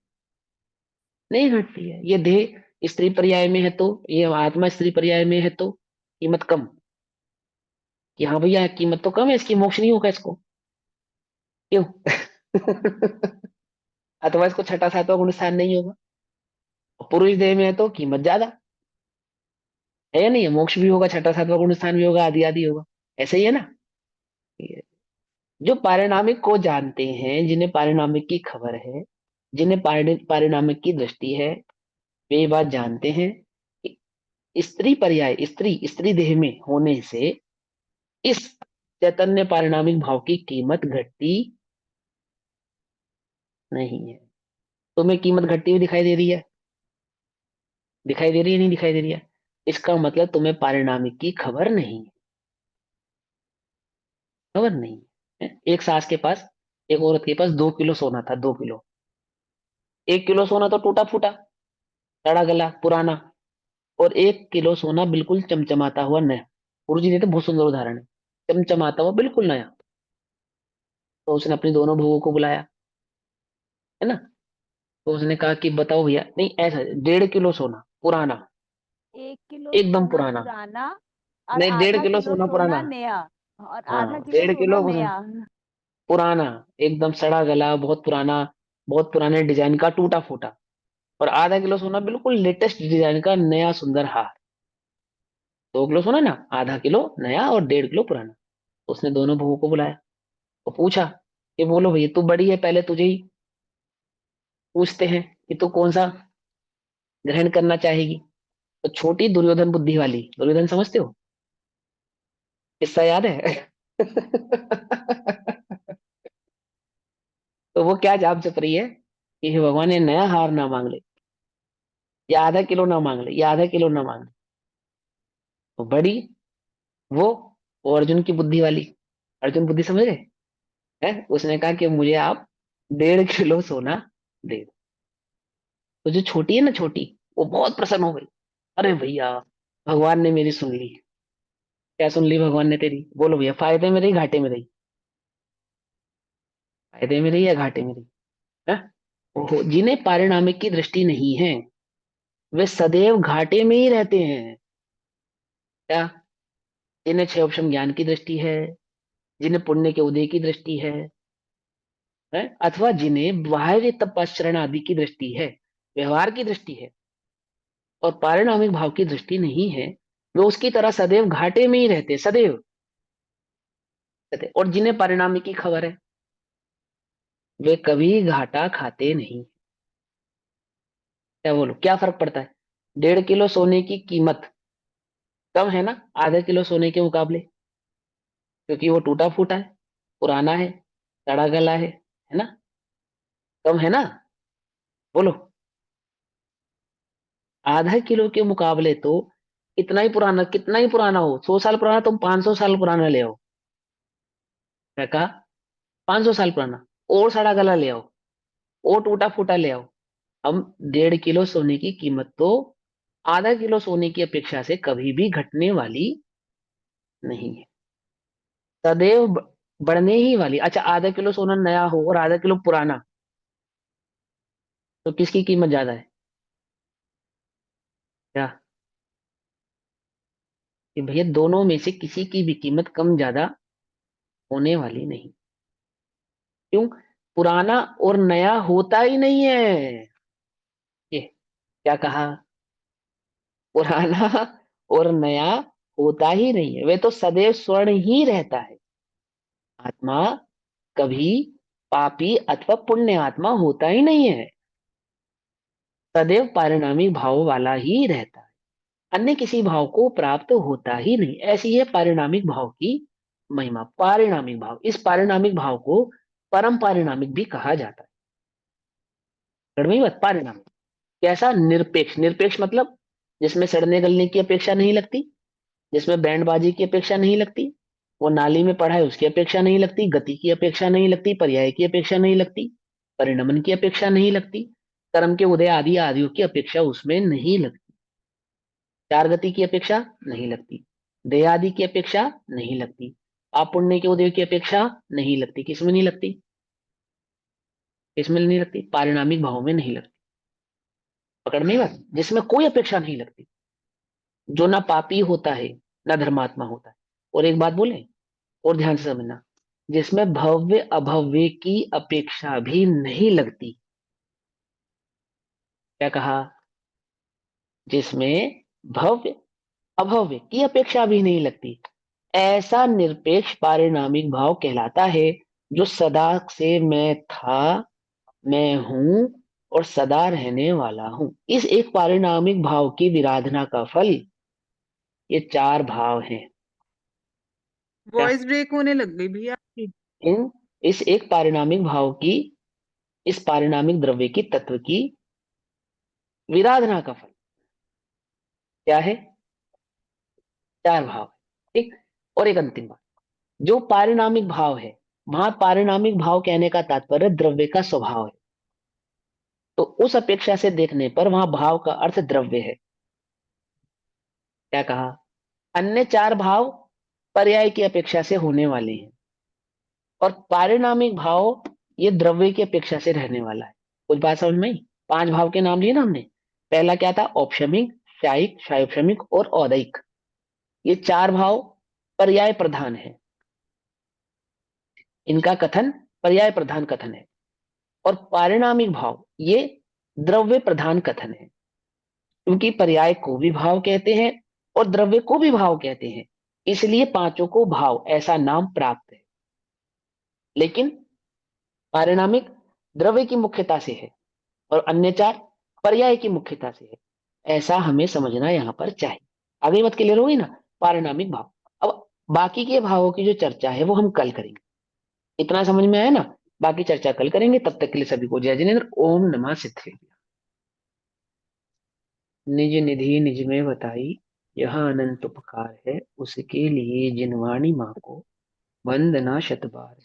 नहीं घटती है। ये देह स्त्री पर्याय में है तो, ये आत्मा स्त्री पर्याय में है तो कीमत कम, कि हाँ भैया कीमत तो कम है इसकी, मोक्ष नहीं होगा इसको। क्यों? अथवा इसको छठा सातवां गुण स्थान नहीं होगा। और पुरुष देह में है तो कीमत ज्यादा है, या नहीं है? मोक्ष भी होगा, छठा सातवां गुण स्थान भी होगा, आदि आदि होगा। ऐसे ही है ना। जो पारिणामिक को जानते हैं, जिन्हें पारिणामिक की खबर है, जिन्हें पारिणामिक की दृष्टि है, वे ये बात जानते हैं कि स्त्री पर्याय, स्त्री स्त्री देह में होने से इस चैतन्य पारिणामिक भाव की कीमत घटती नहीं है। तुम्हें कीमत घटती हुई दिखाई दे रही है? दिखाई दे रही है, नहीं दिखाई दे रही है? इसका मतलब तुम्हें पारिणामिक की खबर नहीं है, खबर नहीं है। एक सास के पास, एक औरत के पास 2 किलो सोना था, 2 किलो। 1 किलो सोना तो टूटा फूटा, सड़ा गला, पुराना, और 1 किलो सोना बिल्कुल चमचमाता हुआ नया। गुरु जी ने तो बहुत सुंदर उदाहरण है, चमचमाता हुआ बिल्कुल नया। तो उसने अपनी दोनों बहुओं को बुलाया, है ना? तो उसने कहा कि बताओ भैया, नहीं ऐसा 1.5 किलो सोना पुराना, 1 किलो एकदम सोना पुराना। पुराना और नहीं, डेढ़ आधा किलो किलो सोना पुराना। सोना नया, और आधा हाँ, किलो डेढ़ सोना किलो नया। पुराना, एकदम सड़ा गला, बहुत पुराना, बहुत पुराने डिजाइन का टूटा फूटा। और आधा किलो सोना बिल्कुल लेटेस्ट डिजाइन का नया सुंदर हार। 2 किलो सोना ना, आधा किलो नया और 1.5 किलो पुराना। तो उसने दोनों बहुओं को बुलाया और पूछा कि बोलो भैया, तू बड़ी है, पहले तुझे ही पूछते हैं कि तू कौन सा ग्रहण करना चाहेगी। तो छोटी दुर्योधन बुद्धि वाली, दुर्योधन समझते हो, किस्सा याद है? तो वो क्या जाप जप रही है कि हे भगवान, ये नया हार ना मांग ले, या आधा किलो ना मांग ले, या आधा किलो ना मांग ले। तो बड़ी वो वो अर्जुन की बुद्धि वाली, अर्जुन बुद्धि समझ रहे हैं? उसने कहा कि मुझे आप 1.5 किलो सोना दे दो। तो जो छोटी है ना, छोटी, वो बहुत प्रसन्न हो गई। अरे भैया, भगवान ने मेरी सुन ली। क्या सुन ली भगवान ने तेरी? बोलो भैया, फायदे में रही घाटे में रही? फायदे में रही या घाटे में रही? है? ओहो, जिन्हें पारिणामिक की दृष्टि नहीं है, वे सदैव घाटे में ही रहते हैं। क्या? जिन्हें क्षय उपशम ज्ञान की दृष्टि है, जिन्हें पुण्य के उदय की दृष्टि है, अथवा जिन्हें बाह्य तपस्चरण आदि की दृष्टि है, व्यवहार की दृष्टि है, और पारिणामिक भाव की दृष्टि नहीं है, वे उसकी तरह सदैव घाटे में ही रहते, सदैव सदैव। और जिन्हें पारिणामिक की खबर है, वे कभी घाटा खाते नहीं। क्या बोलो, क्या फर्क पड़ता है? 1.5 किलो सोने की कीमत कम है ना आधे किलो सोने के मुकाबले, क्योंकि वो टूटा फूटा है, पुराना है, सड़ा गला है ना? कम है ना? बोलो। आधा किलो के मुकाबले तो कितना ही पुराना हो, 100 साल पुराना, तुम 500 साल पुराना ले आओ। क्या कहा? 500 साल पुराना और सड़ा गला ले आओ, और टूटा फूटा ले आओ। हम 1.5 किलो सोने की कीमत तो आधा किलो सोने की अपेक्षा से कभी भी घटने वाली नहीं है, सदैव बढ़ने ही वाली। अच्छा, आधा किलो सोना नया हो और आधा किलो पुराना, तो किसकी कीमत ज्यादा है? क्या? कि भैया दोनों में से किसी की भी कीमत कम ज्यादा होने वाली नहीं। क्यों? पुराना और नया होता ही नहीं है। ये क्या कहा? पुराना और नया होता ही नहीं है, वे तो सदैव स्वर्ण ही रहता है। आत्मा कभी पापी अथवा पुण्य आत्मा होता ही नहीं है, सदैव पारिणामिक भाव वाला ही रहता है, अन्य किसी भाव को प्राप्त होता ही नहीं। ऐसी है पारिणामिक भाव की महिमा। पारिणामिक भाव, इस पारिणामिक भाव को परम पारिणामिक भी कहा जाता है। बात पारिणामिक कैसा? निरपेक्ष। निरपेक्ष मतलब जिसमें सड़ने गलने की अपेक्षा नहीं लगती, जिसमें बैंडबाजी की अपेक्षा नहीं लगती, वो नाली में पड़ा है उसकी अपेक्षा नहीं लगती, गति की अपेक्षा नहीं लगती, पर्याय की अपेक्षा नहीं लगती, परिणमन की अपेक्षा नहीं लगती, कर्म के उदय आदि आदियों की अपेक्षा उसमें नहीं लगती, चार गति की अपेक्षा नहीं लगती, देह आदि की अपेक्षा नहीं लगती, आप पुण्य के उदय की अपेक्षा नहीं लगती। किसमें नहीं लगती? किसमें नहीं लगती? पारिणामिक भाव में नहीं लगती। पकड़ में बात, जिसमें कोई अपेक्षा नहीं लगती, जो ना पापी होता है ना धर्मात्मा होता है। और एक बात बोले, और ध्यान से समझना, जिसमें भव्य अभव्य की अपेक्षा भी नहीं लगती। क्या कहा? जिसमें भव्य अभव्य की अपेक्षा भी नहीं लगती, ऐसा निरपेक्ष पारिणामिक भाव कहलाता है, जो सदा से मैं था, मैं हूं और सदा रहने वाला हूं। इस एक पारिणामिक भाव की विराधना का फल ये चार भाव हैं। क्या? वॉइस ब्रेक होने लग गई भैया आपकी। इन इस एक पारिणामिक भाव की, इस पारिणामिक द्रव्य की तत्व की विराधना का फल क्या है? चार भाव। ठीक। और एक अंतिम बात, जो पारिणामिक भाव है, वहां पारिणामिक भाव कहने का तात्पर्य द्रव्य का स्वभाव है, तो उस अपेक्षा से देखने पर वहां भाव का अर्थ द्रव्य है। क्या कहा? अन्य चार भाव पर्याय की अपेक्षा से होने वाले हैं, और पारिणामिक भाव ये द्रव्य की अपेक्षा से रहने वाला है। कुछ बात समझ में आई? 5 भाव के नाम लिए ना हमने। पहला क्या था? औपशमिक, शायिक, शायोपशमिक और औदैक। ये चार भाव पर्याय प्रधान है, इनका कथन पर्याय प्रधान कथन है। और पारिणामिक भाव ये द्रव्य प्रधान कथन है, क्योंकि पर्याय को भी भाव कहते हैं और द्रव्य को भी भाव कहते हैं, इसलिए पांचों को भाव ऐसा नाम प्राप्त है। लेकिन पारिणामिक द्रव्य की मुख्यता से है और अन्य चार पर्याय की मुख्यता से है, ऐसा हमें समझना यहां पर चाहिए। आगे बात क्लियर होगी ना? पारिणामिक भाव। अब बाकी के भावों की जो चर्चा है वो हम कल करेंगे। इतना समझ में आया ना? बाकी चर्चा कल करेंगे, तब तक के लिए सभी को जय जिनेन्द्र। ओम नमः सिद्धेश्वराय। निज निधि निज में बताई, यह अनंत उपकार है, उसके लिए जिनवाणी माँ को वंदना शत बार।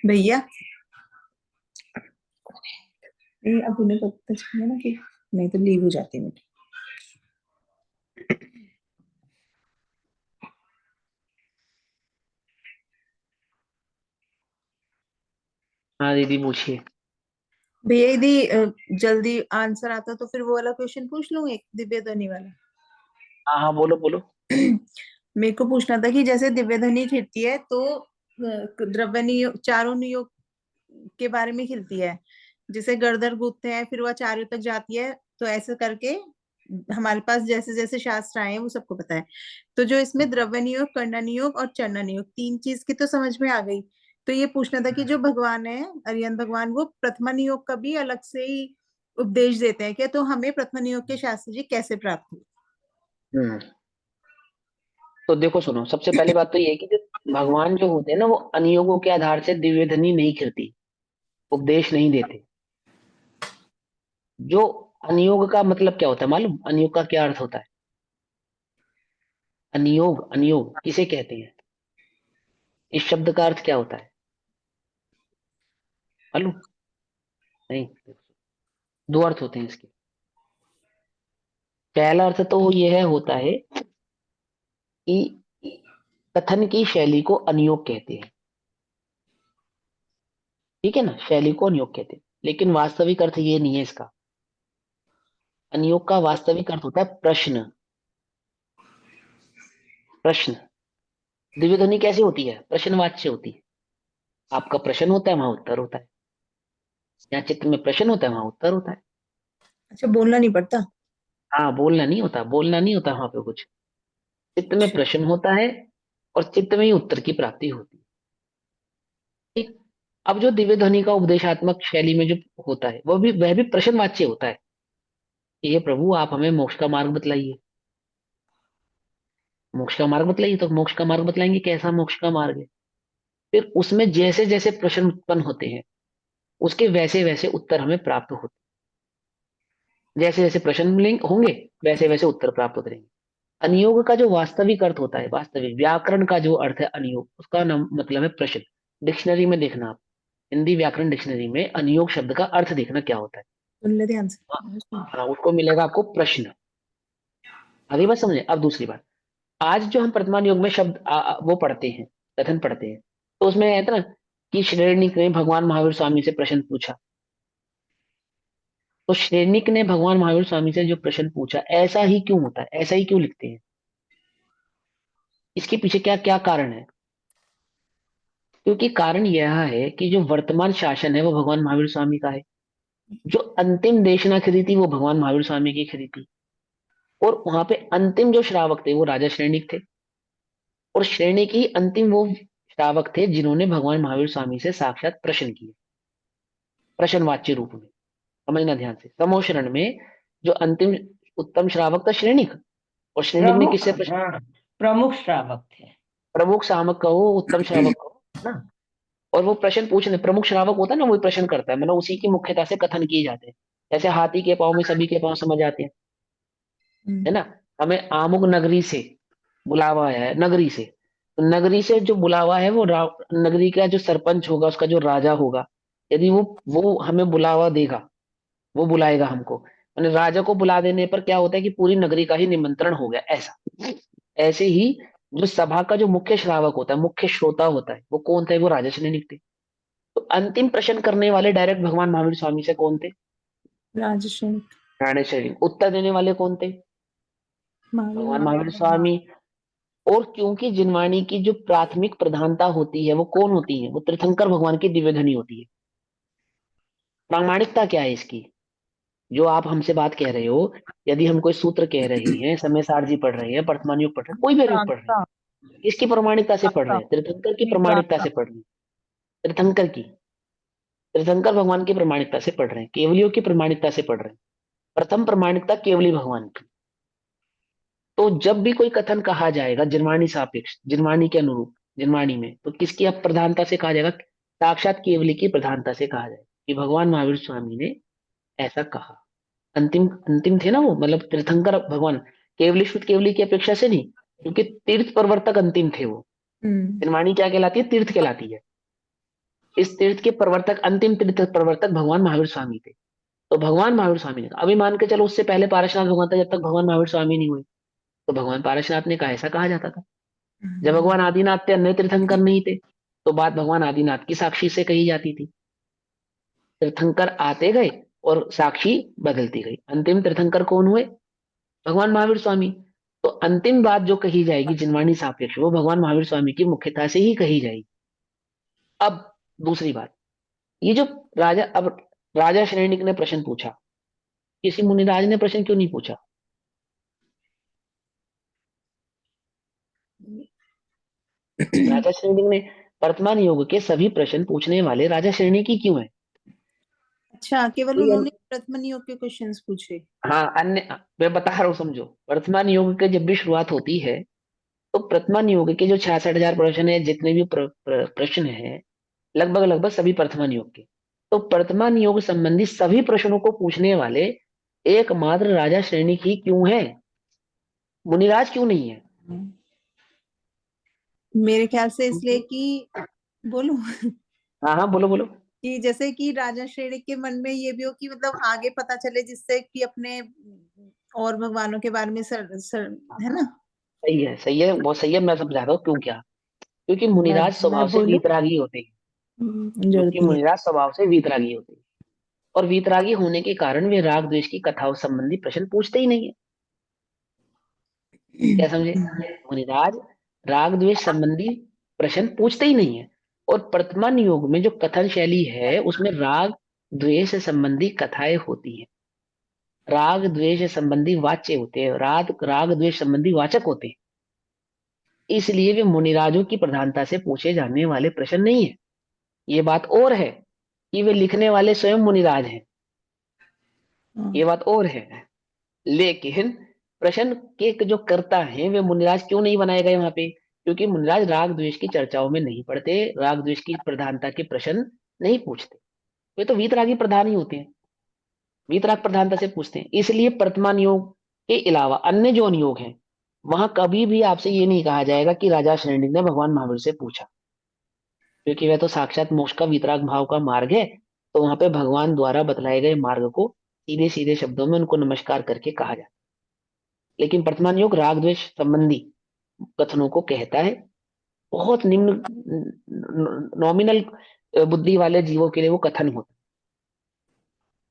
भैया ये अब उन्हें पता चला ना कि नहीं तो लीव हो जाती है मेरी। हाँ दीदी पूछिए। भैया यदि जल्दी आंसर आता तो फिर वो वाला क्वेश्चन पूछ लूं, एक दिव्य ध्वनि वाला। हाँ हाँ बोलो बोलो। मेरे को पूछना था कि जैसे दिव्य ध्वनि खिलती है तो द्रव्य नियोग, चारों नियोग के बारे में खिलती है। जैसे गर्दर गूंथते हैं फिर वह चारों तक जाती है, तो ऐसे करके हमारे पास जैसे जैसे शास्त्र आए हैं वो सबको पता है। तो जो इसमें द्रव्य नियोग, कर्ण नियोग और चरण नियोग, तीन चीज की तो समझ में आ गई। तो ये पूछना था कि जो भगवान है अरिहंत भगवान, वो प्रथमा नियोग का भी अलग से ही उपदेश देते हैं क्या? तो हमें प्रथमा नियोग के शास्त्र जी कैसे प्राप्त हुए? हम्म। तो देखो सुनो, सबसे पहली बात तो ये है कि जो भगवान जो होते हैं ना, वो अनियोगों के आधार से दिव्य ध्वनि नहीं खिलती, उपदेश नहीं देते। जो अनियोग का मतलब क्या होता है मालूम? अनियोग का क्या अर्थ होता है? अनियोग, अनियोग किसे कहते हैं? इस शब्द का अर्थ क्या होता है मालूम? नहीं, दो अर्थ होते हैं इसके। पहला अर्थ तो यह होता है कि कथन की शैली को अनियोग कहते हैं। ठीक है ना, शैली को अनियोग कहते हैं, लेकिन वास्तविक अर्थ ये नहीं है इसका। अनियोग का वास्तविक अर्थ होता है प्रश्न। प्रश्न। दिव्य ध्वनि कैसे होती है? प्रश्नवाच्य होती है। आपका प्रश्न होता है, वहां उत्तर होता है। यहाँ चित्त में प्रश्न होता है, वहां उत्तर होता है। अच्छा, बोलना नहीं पड़ता? हाँ, बोलना नहीं होता, बोलना नहीं होता वहां पे कुछ। चित्त में अच्छा। प्रश्न होता है और चित्त में ही उत्तर की प्राप्ति होती है। ठीक। अब जो दिव्य ध्वनि का उपदेशात्मक शैली में जो होता है, वह भी प्रश्नवाच्य होता है कि हे प्रभु, आप हमें मोक्ष का मार्ग बतलाइए। मोक्ष का मार्ग बतलाइए, तो मोक्ष का मार्ग बतलाएंगे, कैसा मोक्ष का मार्ग है। फिर उसमें जैसे जैसे प्रश्न उत्पन्न होते हैं, उसके वैसे वैसे उत्तर हमें प्राप्त होते हैं। जैसे जैसे प्रश्न मिलेंगे होंगे, वैसे वैसे उत्तर प्राप्त होते रहेंगे। अनियोग का जो वास्तविक अर्थ होता है, वास्तविक व्याकरण का जो अर्थ है अनियोग, उसका नाम मतलब है प्रश्न। डिक्शनरी में देखना आप, हिंदी व्याकरण डिक्शनरी में अनियोग शब्द का अर्थ देखना क्या होता है। सुन ले ध्यान हाँ, से। हाँ, उसको मिलेगा आपको प्रश्न। अभी बात समझे? अब दूसरी बात, आज जो हम वर्तमान युग में शब्द वो पढ़ते हैं, कथन पढ़ते हैं, तो उसमें है ना कि श्रेणिक ने भगवान महावीर स्वामी से प्रश्न पूछा। तो श्रेणिक ने भगवान महावीर स्वामी से जो प्रश्न पूछा, ऐसा ही क्यों होता है? ऐसा ही क्यों लिखते हैं? इसके पीछे क्या क्या कारण है? क्योंकि कारण यह है कि जो वर्तमान शासन है वो भगवान महावीर स्वामी का है। जो अंतिम देशना खरी थी वो भगवान महावीर स्वामी की खरी थी। और वहां पे अंतिम जो श्रावक थे वो राजा श्रेणिक थे। और श्रेणी की अंतिम वो श्रावक थे जिन्होंने भगवान महावीर स्वामी से साक्षात प्रश्न किए, प्रश्नवाच्य रूप में। समझना ध्यान से, समोशरण में जो अंतिम उत्तम श्रावक था श्रेणिक, और श्रेणिक ने प्रमुख, किससे प्रश्न? हाँ, प्रमुख श्रावक थे। प्रमुख श्रावक कहो, उत्तम श्रावक कहो, ना। और वो प्रश्न पूछने, प्रमुख श्रावक होता है ना, वही प्रश्न करता है, मतलब उसी की मुख्यता से कथन किए जाते हैं। जैसे हाथी के पाँव में सभी के पाँव समझ आते हैं, है ना। हमें आमुक नगरी से बुलावा है, नगरी से। तो नगरी से जो बुलावा है वो नगरी का जो सरपंच होगा, उसका जो राजा होगा, यदि वो हमें बुलावा देगा, वो बुलाएगा हमको, मैंने राजा को बुला देने पर क्या होता है कि पूरी नगरी का ही निमंत्रण हो गया, ऐसा। ऐसे ही जो सभा का जो मुख्य श्रावक होता है, मुख्य श्रोता होता है, वो कौन थे? वो राजा श्रेणिक थे। तो अंतिम प्रश्न करने वाले डायरेक्ट भगवान महावीर स्वामी से कौन थे? राजश्री। राणे श्रेणिक। उत्तर देने वाले कौन थे? भगवान महावीर महावीर। स्वामी। और क्योंकि जिनवाणी की जो प्राथमिक प्रधानता होती है वो कौन होती है? वो तीर्थंकर भगवान की दिव्य ध्वनि होती है। प्रामाणिकता क्या है इसकी? जो आप हमसे बात कह रहे हो, यदि हम कोई सूत्र कह रहे हैं, समय सारजी पढ़ रहे हैं, वर्तमान योग पढ़ रहे हैं, कोई भी योग पढ़ रहे प्रांतता। हैं, किसकी प्रमाणिकता से पढ़ रहे प्रांतता हैं? तीर्थंकर की नहीं, प्रमाणिकता प्रांतता। से पढ़ रहे हैं। तीर्थंकर की, तीर्थंकर भगवान की प्रमाणिकता से पढ़ रहे हैं, केवलियों की प्रमाणिकता से पढ़ रहे हैं। प्रथम प्रमाणिकता केवली भगवान की। तो जब भी कोई कथन कहा जाएगा जिनवाणी सापेक्ष, जिनवाणी के अनुरूप, जिनवाणी में, तो किसकी अब प्रधानता से कहा जाएगा? साक्षात केवली की प्रधानता से कहा जाएगा कि भगवान महावीर स्वामी ने ऐसा कहा। अंतिम अंतिम थे ना वो, मतलब तीर्थंकर भगवान। केवली शुद्ध केवली की अपेक्षा से नहीं, क्योंकि तीर्थ प्रवर्तक अंतिम थे वो। जिनवाणी क्या कहलाती है? तीर्थ कहलाती है। इस तीर्थ के प्रवर्तक, अंतिम तीर्थ प्रवर्तक भगवान महावीर स्वामी थे। तो भगवान महावीर स्वामी ने अभी मान के चलो, उससे पहले पारसनाथ भगवान था, जब तक भगवान महावीर स्वामी नहीं हुए, तो भगवान पारसनाथ ने कहा, ऐसा कहा जाता था। जब भगवान आदिनाथ थे, अन्य तीर्थंकर नहीं थे, तो बात भगवान आदिनाथ की साक्षी से कही जाती थी। तीर्थंकर आते गए और साक्षी बदलती गई। अंतिम तीर्थंकर कौन हुए? भगवान महावीर स्वामी। तो अंतिम बात जो कही जाएगी जिनवाणी सापेक्ष, वो भगवान महावीर स्वामी की मुख्यता से ही कही जाएगी। अब दूसरी बात, ये जो अब राजा श्रेणिक ने प्रश्न पूछा, किसी मुनिराज ने प्रश्न क्यों नहीं पूछा? राजा श्रेणिक ने, वर्तमान युग के सभी प्रश्न पूछने वाले राजा श्रेणी की क्यों है? अच्छा, केवल कोई उन्होंने प्रथम योग के क्वेश्चंस पूछे। हाँ, अन्य मैं बता रहा हूँ, समझो। वर्तमान युग के जब भी शुरुआत होती है तो वर्तमान युग के जो 66,000 प्रश्न है, जितने भी प्रश्न है, लगभग लगभग सभी वर्तमान युग के, तो वर्तमान युग संबंधी सभी प्रश्नों को पूछने वाले एकमात्र राजा श्रेणी ही क्यों है? मुनिराज क्यों नहीं है? मेरे ख्याल से इसलिए कि, बोलूं, हाँ हाँ, बोलो बोलो। कि जैसे कि राजा श्रेणी के मन में ये भी हो कि मतलब आगे पता चले, जिससे कि अपने और भगवानों के बारे में है ना। सही है, सही है, बहुत सही है। मैं समझाता हूँ क्यों क्या। क्योंकि मुनिराज स्वभाव मैं से बोलूं? वीतरागी होते हैं। जरूरत क्योंकि नहीं है। मुनिराज स्वभाव से वीतरागी होते हैं, और वीतरागी होने के कारण वे राग द्वेष की कथाओं संबंधी प्रश्न पूछते ही नहीं है। क्या समझे? मुनिराज राग द्वेष संबंधी प्रश्न पूछते ही नहीं है। और वर्तमान युग में जो कथन शैली है उसमें राग द्वेष संबंधी कथाएं होती हैं, राग द्वेष संबंधी वाच्य होते हैं, राग द्वेष संबंधी वाचक होते हैं। इसलिए वे मुनिराजों की प्रधानता से पूछे जाने वाले प्रश्न नहीं है। ये बात और है कि वे लिखने वाले स्वयं मुनिराज हैं, ये बात और है। लेकिन प्रश्न के जो कर्ता हैं वे मुनिराज क्यों नहीं बनाए गए वहां पे? क्योंकि मुनिराज राग द्वेष की चर्चाओं में नहीं पड़ते, राग द्वेष की प्रधानता के प्रश्न नहीं पूछते। वे तो वीतरागी प्रधान ही होते हैं, वीतराग प्रधानता से पूछते हैं। इसलिए वर्तमान योग के अलावा अन्य जो अनुयोग हैं, वहां कभी भी आपसे ये नहीं कहा जाएगा कि राजा श्रेणी ने भगवान महावीर से पूछा, क्योंकि वह तो साक्षात मोक्ष का वीतराग भाव का मार्ग है। तो वहां पे भगवान द्वारा बतलाए गए मार्ग को सीधे सीधे शब्दों में उनको नमस्कार करके कहा जाता है। लेकिन वर्तमान योग राग द्वेष संबंधी कथनों को कहता है। बहुत निम्न नॉमिनल बुद्धि वाले जीवों के लिए वो कथन होता है,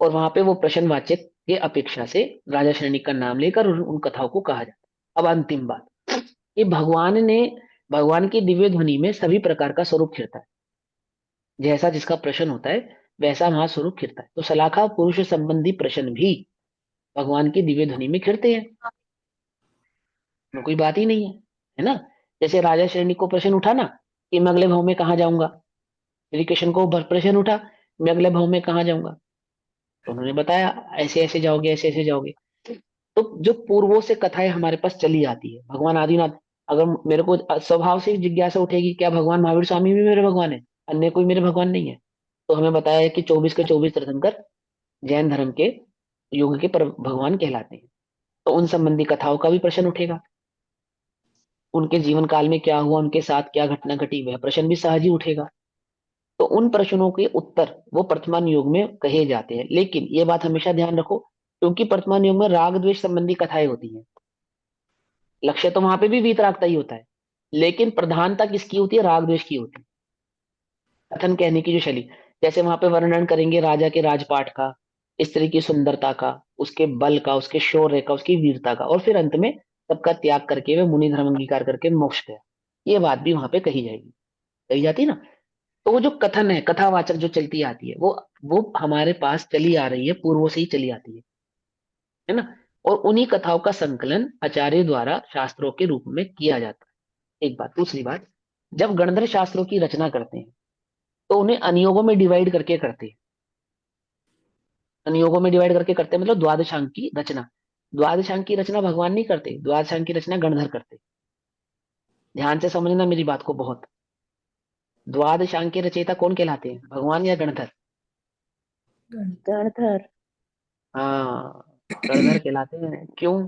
और वहां पे वो प्रश्नवाचक के अपेक्षा से राजा श्रेणी का नाम लेकर उन कथाओं को कहा जाता है। अब अंतिम बात, ये भगवान की दिव्य ध्वनि में सभी प्रकार का स्वरूप खिलता है। जैसा जिसका प्रश्न होता है वैसा वहां स्वरूप खिलता है। तो सलाखा पुरुष संबंधी प्रश्न भी भगवान की दिव्य ध्वनि में खिलते हैं, में कोई बात ही नहीं है ना। जैसे राजा श्रेणी को प्रश्न उठा ना कि मैं अगले भाव में कहाँ जाऊंगा, श्री कृष्ण को प्रश्न उठा मैं अगले भाव में कहाँ जाऊंगा, तो उन्होंने बताया ऐसे ऐसे जाओगे, ऐसे ऐसे जाओगे। तो जो पूर्वों से कथाएं हमारे पास चली आती है, भगवान आदिनाथ, अगर मेरे को स्वभाव से जिज्ञासा उठेगी क्या भगवान महावीर स्वामी भी मेरे भगवान है, अन्य कोई मेरे भगवान नहीं है, तो हमें बताया है कि 24 के 24 तीर्थंकर जैन धर्म के युग के भगवान कहलाते हैं। तो उन संबंधी कथाओं का भी प्रश्न उठेगा, उनके जीवन काल में क्या हुआ, उनके साथ क्या घटना घटी, वह प्रश्न भी सहज ही उठेगा। तो उन प्रश्नों के उत्तर वो वर्तमान युग में कहे जाते हैं। लेकिन ये बात हमेशा ध्यान रखो, क्योंकि वर्तमान युग में राग द्वेष संबंधी कथाएं होती हैं, लक्ष्य तो वहां पे भी वीतरागता ही होता है, लेकिन प्रधानता किसकी होती है? राग द्वेष की होती है। कथन कहने की जो शैली, जैसे वहां पे वर्णन करेंगे राजा के राजपाट का, स्त्री की सुंदरता का, उसके बल का, उसके शौर्य का, उसकी वीरता का, और फिर अंत में सबका त्याग करके वे मुनि धर्म अंगीकार करके मोक्ष गया। ये बात भी वहां पे कही जाएगी, कही जाती है ना। तो वो जो कथन है, कथावाचक जो चलती आती है, वो हमारे पास चली आ रही है, पूर्वों से ही चली आती है ना। और उन्हीं कथाओं का संकलन आचार्य द्वारा शास्त्रों के रूप में किया जाता है। एक बात। दूसरी बात, जब गणधर शास्त्रों की रचना करते हैं तो उन्हें अनुयोगों में डिवाइड करके करते हैं। अनुयोगों में डिवाइड करके करते हैं मतलब द्वादशांग की रचना। द्वादशांग की रचना भगवान नहीं करते, द्वादशांग की रचना गणधर करते। ध्यान से समझना मेरी बात को बहुत। द्वादशांग के रचयिता कौन कहलाते हैं, भगवान या गणधर? गणधर। हाँ, गणधर कहलाते हैं। क्यों?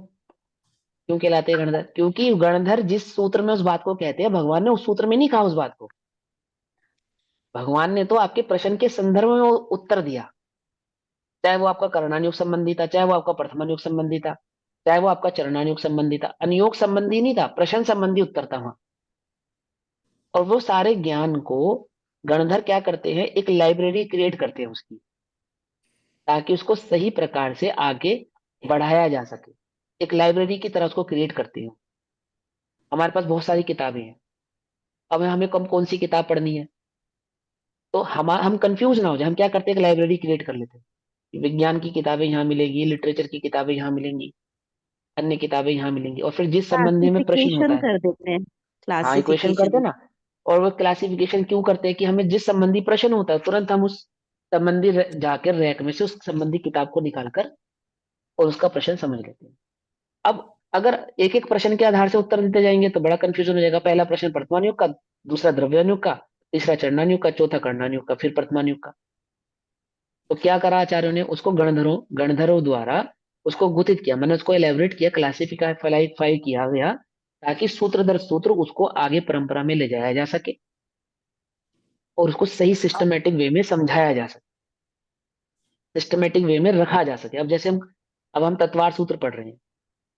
क्यों कहलाते हैं गणधर? क्योंकि गणधर जिस सूत्र में उस बात को कहते हैं, भगवान ने उस सूत्र में नहीं कहा उस बात को। भगवान ने तो आपके प्रश्न के संदर्भ में वो उत्तर दिया, चाहे वो आपका करणानुयोग संबंधी था, चाहे वो आपका प्रथमानुयोग संबंधी था, चाहे वो आपका चरणानुयोग संबंधी था। अनुयोग संबंधी नहीं था, प्रश्न संबंधी उत्तर था वहां। और वो सारे ज्ञान को गणधर क्या करते हैं, एक लाइब्रेरी क्रिएट करते हैं उसकी, ताकि उसको सही प्रकार से आगे बढ़ाया जा सके। एक लाइब्रेरी की तरह उसको क्रिएट करती हूँ। हमारे पास बहुत सारी किताबें हैं, अब हमें कौन कौन सी किताब पढ़नी है, तो हम कंफ्यूज ना हो जाए, हम क्या करते हैं, एक लाइब्रेरी क्रिएट कर लेते हैं। विज्ञान की किताबें यहाँ मिलेगी, लिटरेचर की किताबें यहाँ मिलेंगी, अन्य किताबें यहाँ मिलेंगी, और फिर जिस संबंध में प्रश्न होता क्लासिफिकेशन है, कर देते हैं, हाँ इक्वेशन करते क्लासिफिकेशन। हैं ना। और वो क्लासिफिकेशन क्यों करते हैं कि हमें जिस संबंधी प्रश्न होता है तुरंत हम उस संबंधी जाकर रैक में से उस संबंधी किताब को निकालकर और उसका प्रश्न समझ लेते हैं। अब अगर एक एक प्रश्न के आधार से उत्तर देते जाएंगे तो बड़ा कंफ्यूजन हो जाएगा। पहला प्रश्न वर्तमान युग का, दूसरा द्रव्यमान युग का, तीसरा चरणन युग का, चौथा कर्णन युग का, फिर वर्तमान युग का। तो क्या करा आचार्यों ने, उसको गणधरों द्वारा उसको गुथित किया, मैंने उसको एलेबरेट किया, क्लासिफाई किया गया, ताकि सूत्र दर सूत्र उसको आगे परंपरा में ले जाया जा सके और उसको सही सिस्टमेटिक वे में समझाया जा सके, सिस्टमेटिक वे में रखा जा सके। अब हम तत्वार सूत्र पढ़ रहे हैं,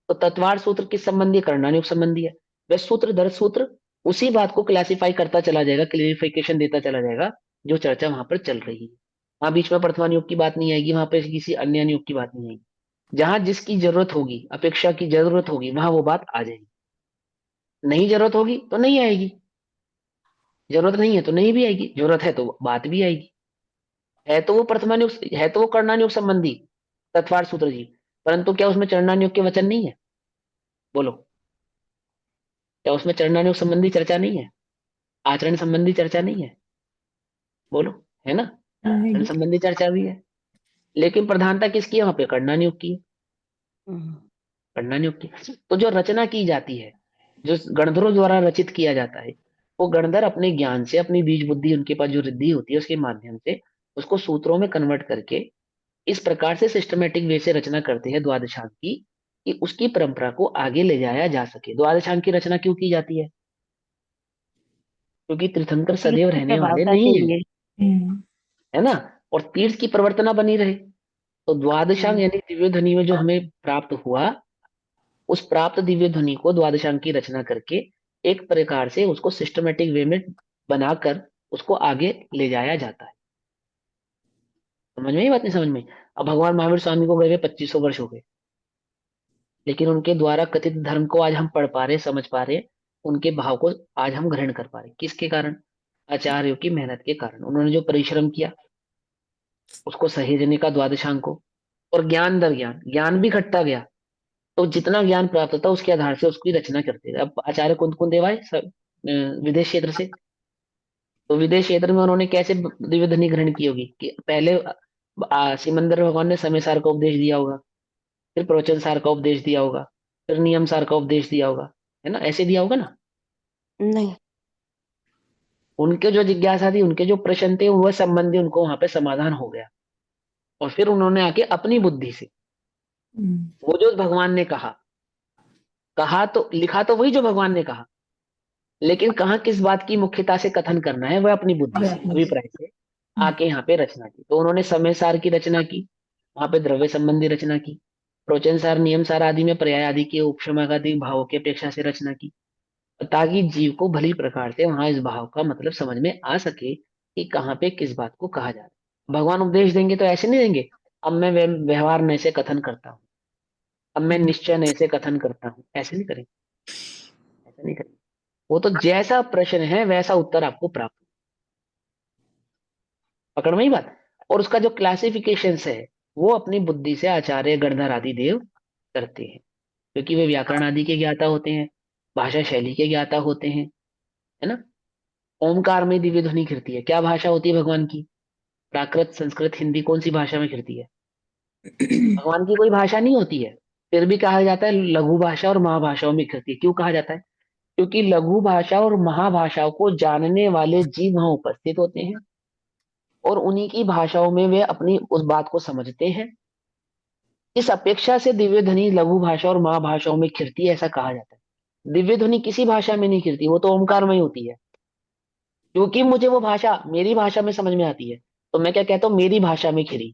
तो तत्वार सूत्र किस संबंधी है, कर्णानुग संबंधी है। वह सूत्र दर सूत्र उसी बात को क्लासिफाई करता चला जाएगा, क्लेरिफिकेशन देता चला जाएगा जो चर्चा वहां पर चल रही है। वहां बीच में वर्तमान युग की बात नहीं आएगी, वहां पे किसी अन्य युग की बात नहीं आएगी। जहां जिसकी जरूरत होगी, अपेक्षा की जरूरत होगी, वहां वो बात आ जाएगी। नहीं जरूरत होगी तो नहीं आएगी, जरूरत नहीं है तो नहीं भी आएगी, जरूरत है तो बात भी आएगी। है तो वो प्रथमान युग, है तो वो कर्णान युग संबंधी तत्वार सूत्र जी, परंतु क्या उसमें चरणान युग के वचन नहीं है? बोलो, क्या उसमें चरणान युग संबंधी चर्चा नहीं है, आचरण संबंधी चर्चा नहीं है? बोलो, है ना? आचरण संबंधी चर्चा भी है, लेकिन प्रधानता किसकी है वहां पे, कर्णान युग की है। कर्णान युग की। तो जो रचना की जाती है, जो गणधरों द्वारा रचित किया जाता है, वो गणधर अपने ज्ञान से, अपनी बीज बुद्धि, उनके पास जो रिद्धि होती है उसके माध्यम से उसको सूत्रों में कन्वर्ट करके इस प्रकार से सिस्टमेटिक वे से रचना करते हैं द्वादशांग की, कि उसकी परंपरा को आगे ले जाया जा सके। द्वादशांग की रचना क्यों की जाती है? क्योंकि तीर्थंकर सदैव रहने वाले प्रभावता नहीं के है, लिए। है ना, और तीर्थ की प्रवर्तना बनी रहे। तो द्वादशांग हम्म। यानी दिव्य ध्वनि में जो हमें प्राप्त हुआ, उस प्राप्त दिव्य ध्वनि को द्वादशांग की रचना करके एक प्रकार से उसको सिस्टमेटिक वे में बनाकर उसको आगे ले जाया जाता है। समझ में ही बात नहीं समझ में? अब भगवान महावीर स्वामी को गए हुए 2500 वर्ष हो गए, लेकिन उनके द्वारा कथित धर्म को आज हम पढ़ पा रहे, समझ पा रहे, उनके भाव को आज हम ग्रहण कर पा रहे। किसके कारण? आचार्यों की मेहनत के कारण। उन्होंने जो परिश्रम किया उसको सहेजने का द्वादशांग को, और ज्ञान दर ज्ञान, ज्ञान भी घटता गया, तो जितना ज्ञान प्राप्त होता उसके आधार से उसकी रचना करते गए। अब आचार्य कुंद देवाय विदेश क्षेत्र से, तो विदेश क्षेत्र में उन्होंने कैसे दिव्य ध्वनि ग्रहण की होगी कि पहले सिमंदर भगवान ने समय सार का उपदेश दिया होगा, फिर प्रवचन सार का उपदेश दिया होगा, फिर नियम सार का उपदेश दिया होगा, है ना, ऐसे दिया होगा ना। नहीं। उनके जो जिज्ञासा थी, उनके जो प्रश्न थे, वह संबंधी उनको वहां पे समाधान हो गया, और फिर उन्होंने आके अपनी बुद्धि से वो जो भगवान ने कहा, कहा तो लिखा तो वही जो भगवान ने कहा, लेकिन कहाँ किस बात की मुख्यता से कथन करना है वह अपनी बुद्धि से, अभिप्राय से आके यहाँ पे रचना की। तो उन्होंने समय सार की रचना की, वहां पे द्रव्य संबंधी रचना की, प्रवचन सार, नियम सार आदि में पर्याय आदि के, उपशमादि भावों की अपेक्षा से रचना की, ताकि जीव को भली प्रकार से वहां इस भाव का मतलब समझ में आ सके कि कहाँ पे किस बात को कहा जा रहा है। भगवान उपदेश देंगे तो ऐसे नहीं देंगे, अब मैं व्यवहार नए से कथन करता हूँ, अब मैं निश्चय नए से कथन करता हूँ, ऐसे नहीं करेंगे, ऐसा नहीं करेंगे। वो तो जैसा प्रश्न है वैसा उत्तर आपको प्राप्त, पकड़ में ही बात। और उसका जो क्लासिफिकेशन है वो अपनी बुद्धि से आचार्य गणधर आदि देव करते हैं, क्योंकि वे व्याकरण आदि के ज्ञाता होते हैं, भाषा शैली के ज्ञाता होते हैं, है ना। ओमकार में दिव्य ध्वनि गिरती है, क्या भाषा होती है भगवान की? प्राकृत, संस्कृत, हिंदी, कौन सी भाषा में गिरती है? भगवान की कोई भाषा नहीं होती है, फिर भी कहा जाता है लघु भाषा और महाभाषाओं में गिरती है। क्यों कहा जाता है? क्योंकि लघु भाषा और महाभाषाओं को जानने वाले जीव वहां उपस्थित होते हैं, और उन्हीं की भाषाओं में वे अपनी उस बात को समझते हैं। इस अपेक्षा से दिव्य ध्वनि लघु भाषा और महाभाषाओं में खिरती है, ऐसा कहा जाता है। दिव्य ध्वनि किसी भाषा में नहीं खिरती, वो तो ओमकार में ही होती है। क्योंकि मुझे वो भाषा मेरी भाषा में समझ में आती है, तो मैं क्या कहता हूँ, मेरी भाषा में खिरी।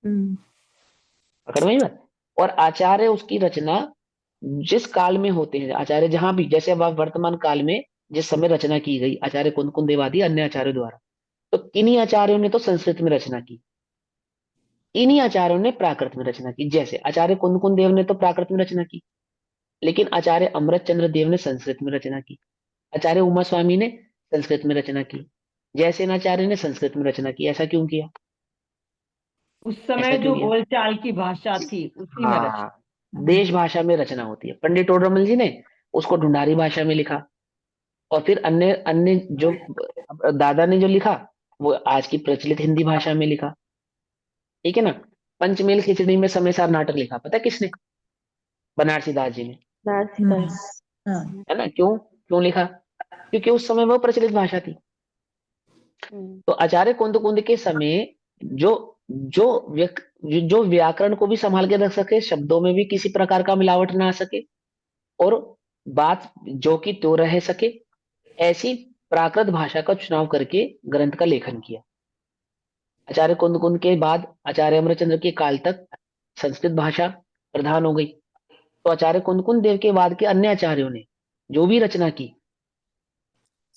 पकड़ में ही बात। और आचार्य उसकी रचना जिस काल में होते हैं, आचार्य जहां भी, जैसे अब वर्तमान काल में जिस समय रचना की गई आचार्य कुंद देवादि अन्य आचार्यों द्वारा, तो किन्हीं आचार्यों ने तो संस्कृत में रचना की, इन्हीं आचार्यों ने प्राकृत में रचना की। जैसे आचार्य कुंद देव ने तो प्राकृत में रचना की, लेकिन आचार्य अमृत चंद्र देव ने संस्कृत में रचना की। आचार्य उमा स्वामी ने संस्कृत में रचना की। जयसेनाचार्य ने संस्कृत में रचना की। ऐसा क्यों किया? उस ऐसा समय क्यों जो किया? बोलचाल की भाषा थी उसी में रचना। हाँ, देश भाषा में रचना होती है। पंडित टोडरमल जी ने उसको ढूंढारी भाषा में लिखा, और फिर अन्य अन्य जो दादा ने जो लिखा वो आज की प्रचलित हिंदी भाषा में लिखा। ठीक है ना। पंचमेल खिचड़ी में समय सार नाटक लिखा, पता है किसने? बनारसी दास जी ने। हाँ है ना। क्यों क्यों लिखा? क्योंकि उस समय वो प्रचलित भाषा थी। तो आचार्य कुंद के समय जो जो जो व्याकरण को भी संभाल के रख सके, शब्दों में भी किसी प्रकार का मिलावट ना आ सके, और बात जो की त्यों रह सके, ऐसी प्राकृत भाषा का चुनाव करके ग्रंथ का लेखन किया। आचार्य कुंद के बाद आचार्य अमरचंद्र के काल तक संस्कृत भाषा प्रधान हो गई। तो आचार्य कुंद देव के बाद के अन्य आचार्यों ने जो भी रचना की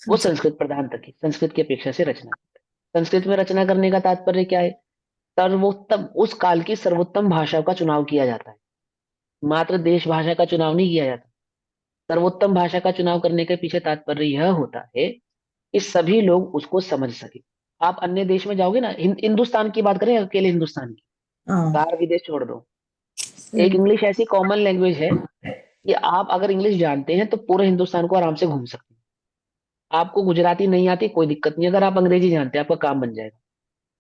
वो संस्कृत प्रधान तक की, संस्कृत की अपेक्षा से रचना की। संस्कृत में रचना करने का तात्पर्य क्या है? सर्वोत्तम, उस काल की सर्वोत्तम भाषा का चुनाव किया जाता है। मात्र देश भाषा का चुनाव नहीं किया जाता। सर्वोत्तम भाषा का चुनाव करने के पीछे तात्पर्य यह होता है कि सभी लोग उसको समझ सके। आप अन्य देश में जाओगे ना, हिंदुस्तान की बात करें, अकेले हिंदुस्तान की, हाँ बाहर विदेश छोड़ दो, एक सही। इंग्लिश ऐसी कॉमन लैंग्वेज है कि आप अगर इंग्लिश जानते हैं तो पूरे हिंदुस्तान को आराम से घूम सकते हैं। आपको गुजराती नहीं आती, कोई दिक्कत नहीं, अगर आप अंग्रेजी जानते हैं आपका काम बन जाएगा।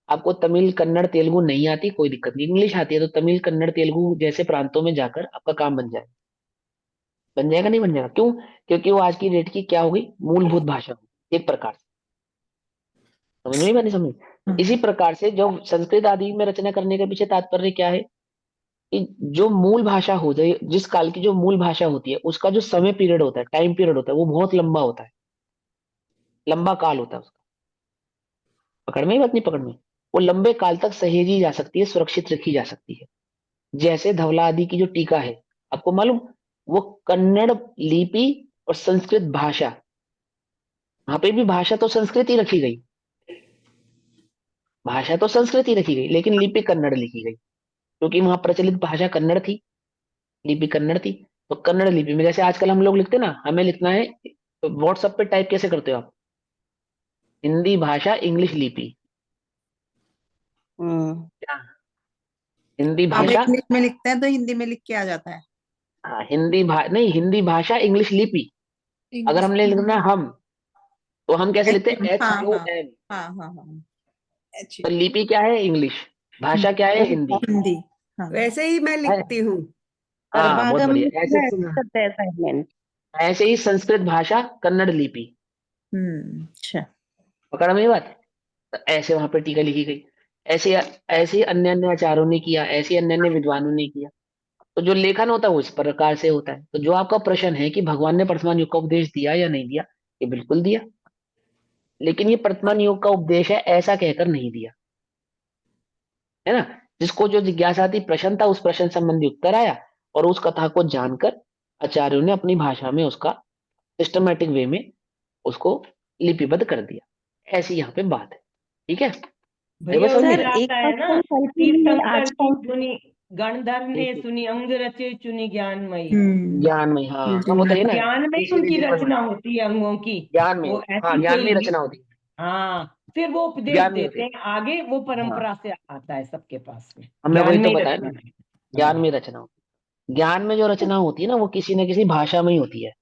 आपको तमिल कन्नड़ तेलुगु नहीं आती, कोई दिक्कत नहीं, इंग्लिश आती है तो तमिल कन्नड़ तेलुगु जैसे प्रांतों में जाकर आपका काम बन जाएगा। बन जाएगा नहीं बन जाएगा? क्यों? क्योंकि वो आज की डेट की क्या हो गई, मूलभूत भाषा हो गई, एक प्रकार से। समझ में नहीं समझ? इसी प्रकार से जो संस्कृत आदि में रचना करने के पीछे तात्पर्य क्या है कि जो मूल भाषा हो जाए, जिस काल की जो मूल भाषा होती है उसका जो समय पीरियड होता है, टाइम पीरियड होता है, वो बहुत लंबा होता है, लंबा काल होता है उसका। पकड़ में ही बात नहीं? पकड़ में। वो लंबे काल तक सहेजी जा सकती है, सुरक्षित रखी जा सकती है। जैसे धवला आदि की जो टीका है, आपको मालूम, वो कन्नड़ लिपि और संस्कृत भाषा, वहां पे भी भाषा तो संस्कृत ही रखी गई, भाषा तो संस्कृत ही रखी गई, लेकिन लिपि कन्नड़ लिखी गई, क्योंकि वहां प्रचलित भाषा कन्नड़ थी, लिपि कन्नड़ थी। तो कन्नड़ लिपि में, जैसे आजकल हम लोग लिखते हैं ना, हमें लिखना है तो व्हाट्सएप पे टाइप कैसे करते हो आप? हिंदी भाषा इंग्लिश लिपि। क्या? हिंदी आप भाषा, इंग्लिश में लिखते हैं तो हिंदी में लिख के आ जाता है। हाँ, नहीं, हिंदी भाषा इंग्लिश लिपि। अगर इंग्लिश। हमने लिखना हम, तो हम कैसे लिखते हैं? हाँ हाँ HOM। हाँ हाँ हाँ तो लिपि क्या है? इंग्लिश। भाषा क्या है? हिंदी। हिंदी। हाँ वैसे ही मैं है? लिखती हूँ। हाँ, बहुत कर्मागम बढ़िया। करते हैं असाइनमेंट। ऐसे ही संस्कृत भाषा कन्नड़ लिपि। अच्छा। पकड़ में ये बात? तो ऐसे वहां पर टीका लिखी गई। ऐसे ऐसे ही अन्य अन्य आचार्यों ने किया, ऐसे ही अन्य अन्य विद्वानों ने किया। तो जो लेखन होता है वो इस प्रकार से होता है। तो जो आपका प्रश्न है कि भगवान ने वर्तमान युग का उपदेश दिया या नहीं दिया, ये बिल्कुल दिया, लेकिन ये वर्तमान युग का उपदेश है ऐसा कहकर नहीं दिया, है ना। जिसको जो जिज्ञासा थी, प्रश्न था, उस प्रश्न संबंधी उत्तर आया, और उस कथा को जानकर आचार्यों ने अपनी भाषा में उसका सिस्टमेटिक वे में उसको लिपिबद्ध कर दिया। ऐसी यहाँ पे बात है। ठीक है, ये भैया बस समझ उसमें में। सर एक आता है ना, क्वेश्चन तीर्थंकर आज की का सुनी गणधर ने सुनी, अंग रचे चुनी ज्ञानमयी। ज्ञान में, हाँ हाँ, बताइए ना। ज्ञान में ही इसी उनकी रीति में रचना होती है अंगों की। ज्ञान में, वो हाँ, ऐसी ज्ञान में कोई ही रचना होती है। हाँ, फिर वो उपदेश ज्ञान में होती देते है। हैं आगे, वो हाँ, परंपरा से आता है सबके पास में। हमने वही ज्ञान तो में ही बताया रचना ना, है। ज्ञान में रचना होती है। ज्ञान में जो रचना होती है ना, वो किसी न किसी भाषा में ही होती है।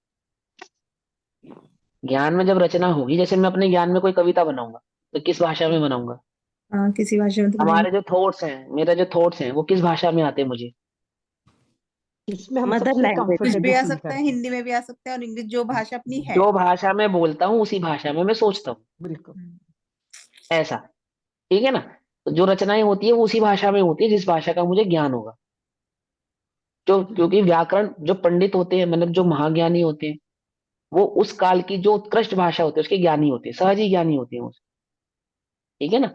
ज्ञान में जब रचना होगी, जैसे मैं अपने ज्ञान में कोई कविता बनाऊंगा तो किस भाषा में बनाऊंगा? हाँ, किसी भाषा में तो बनेगी। हमारे जो थॉट्स हैं, मेरा जो थॉट्स हैं, वो किस भाषा में आते हैं मुझे? इसमें हम मदर सबसे लैंग्वेज। कुछ भी कंफर्टेबल आ फील सकता है, करते हैं। हिंदी में भी आ सकता है और इंग्लिश जो भाषा अपनी है। जो भाषा में बोलता हूँ उसी भाषा में मैं सोचता हूँ, बिल्कुल। ऐसा। ठीक है ना। तो जो रचनाएं होती है वो उसी भाषा में होती है जिस भाषा का मुझे ज्ञान होगा। जो, क्योंकि व्याकरण, जो पंडित होते हैं, मतलब जो महाज्ञानी होते हैं, वो उस काल की जो उत्कृष्ट भाषा होती है उसके ज्ञानी होते हैं, सहज ही ज्ञानी होते हैं उस। ठीक है ना।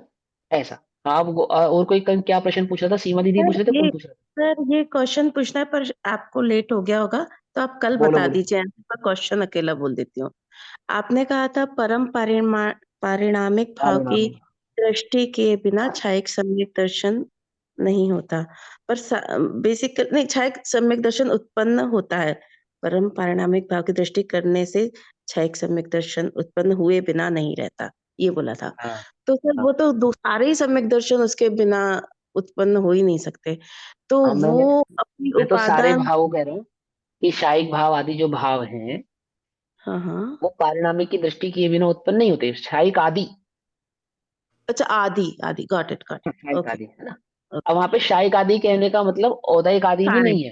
ऐसा। आप और कोई क्या प्रश्न पूछ रहा था? सीमा दीदी पूछ रहे थे, कौन पूछ रहा था? सर ये क्वेश्चन पूछना है पर आपको लेट हो गया होगा, तो आप कल बोलो बता बोलो। दीजिए। मैं क्वेश्चन अकेला बोल देती हूँ। आपने कहा था परम पारिणामिक भाव की पारिणाम। दृष्टि के बिना छायिक सम्यक दर्शन नहीं होता। पर बेसिक नहीं, छायक सम्यक दर्शन उत्पन्न होता है, परम पारिणामिक भाव की दृष्टि करने से छायक सम्यक दर्शन उत्पन्न हुए बिना नहीं रहता, ये बोला था। हाँ तो सर हाँ वो तो सारे ही सम्यक दर्शन उसके बिना उत्पन्न हो ही नहीं सकते। तो हाँ, वो अपनी मैं तो सारे उपादान। भावों कह रहा हूँ कि शायिक भाव आदि जो भाव हैं हाँ हाँ। वो पारिणामिक की दृष्टि किए बिना उत्पन्न नहीं होते। शायिक आदि, अच्छा, आदि आदि, गॉट इट, शायिक ओके। आदि है ना। अब वहां पे शायिक आदि कहने का मतलब औदैक आदि भी सारे। नहीं है,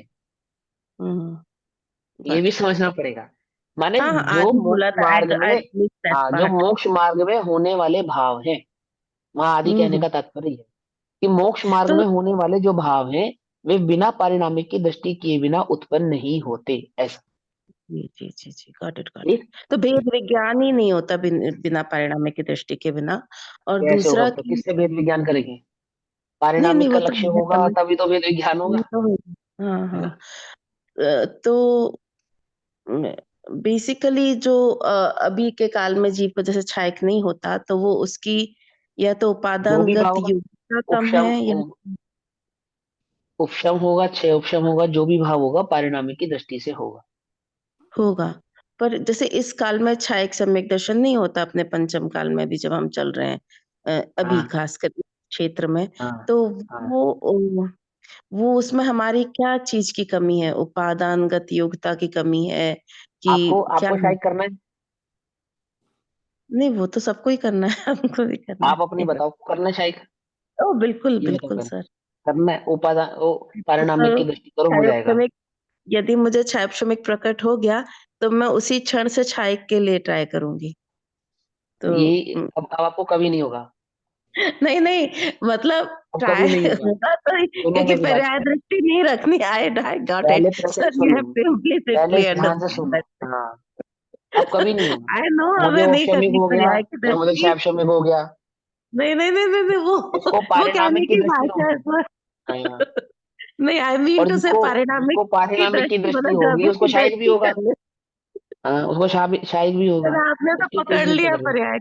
ये गॉट भी इट। समझना पड़ेगा। माने हाँ हाँ, जो आदि बोला मोक्ष था, मार्ग में, आई मिस दैट हाँ जो पार्ट। मोक्ष मार्ग में होने वाले भाव हैं, वहां आदि कहने हम्म। का तात्पर्य है कि मोक्ष मार्ग तो में होने वाले जो भाव हैं वे बिना पारिणामिक की दृष्टि किए बिना उत्पन्न नहीं होते, ऐसा। जी जी जी जी, गॉट इट। ठीक। तो भेद विज्ञान ही नहीं होता बिना परिणाम की दृष्टि के बिना। और कैसे होगा, दूसरा तो कि किससे भेद विज्ञान करेंगे? नहीं नहीं, पारिणामिक का वो तो लक्ष्य है होगा तभी तो भेद विज्ञान होगा, हाँ है हाँ। ना। तो बेसिकली जो अभी के काल में जीव को जैसे छायक नहीं होता, तो वो उसकी या तो जो भी उपादानगत भाव होगा, योग्यता कम है उपशम या उपशम होगा, छह उपशम होगा, जो भी भाव होगा पारिणामिक की दृष्टि से होगा। होगा। पर जैसे इस काल में छायक सम्यक दर्शन नहीं होता, अपने पंचम काल में भी जब हम चल रहे हैं, अभी हाँ खासकर इस क्षेत्र में, हाँ तो हाँ। वो उसमें हमारी क्या चीज की कमी है? उपादानगत योग्यता की कमी है आपको कि क्या आपको है? शायद करना है, नहीं, वो तो सबको ही करना है, हमको भी करना आप अपनी है। बताओ, करना है शायद? ओ बिल्कुल ये बताओ बिल्कुल करना, सर। करना है उपादान वो तो पारिणामिक सर, की दृष्टि करो, हो जाएगा। छायोपमिक यदि मुझे छायोपमिक प्रकट हो गया, तो मैं उसी क्षण से छायक के लिए ट्राई करूंगी। तो ये अब आपको कभी नहीं होगा, नहीं नहीं, मतलब अब कभी ट्राई नहीं होगा। होगा तो, सुनो क्योंकि मेरी बात, पर्याय दृष्टि नहीं रखनी। आई गॉट पहले इट प्रोसेस सर, यू सुनो, हैव पहले इम्प्लिसिटली ध्यान से अंडरस्टूड सुनो। दैट। हाँ, अब कभी नहीं होगा। आई नो मुझे हमें नहीं औपशमिक करनी हो गया पर्याय की या मुझे दृष्टि। शैक्षणिक हो गया, नहीं नहीं नहीं नहीं, नहीं इसको वो कहने पारिणामिक की की दृष्टि भाषा है होगी। सर। हाँ, नहीं, आई मीन और टू से जिसको पारिणामिक जिसको की पारिणामिक की दृष्टि दृष्टि मतलब होगी द्रव्य उसको की शायद भी दृष्टि होगा। कर ले। हाँ, उसको शायद भी होगा, सर आपने तो उसकी कोई पकड़ चिंता लिया करो, पर्याय।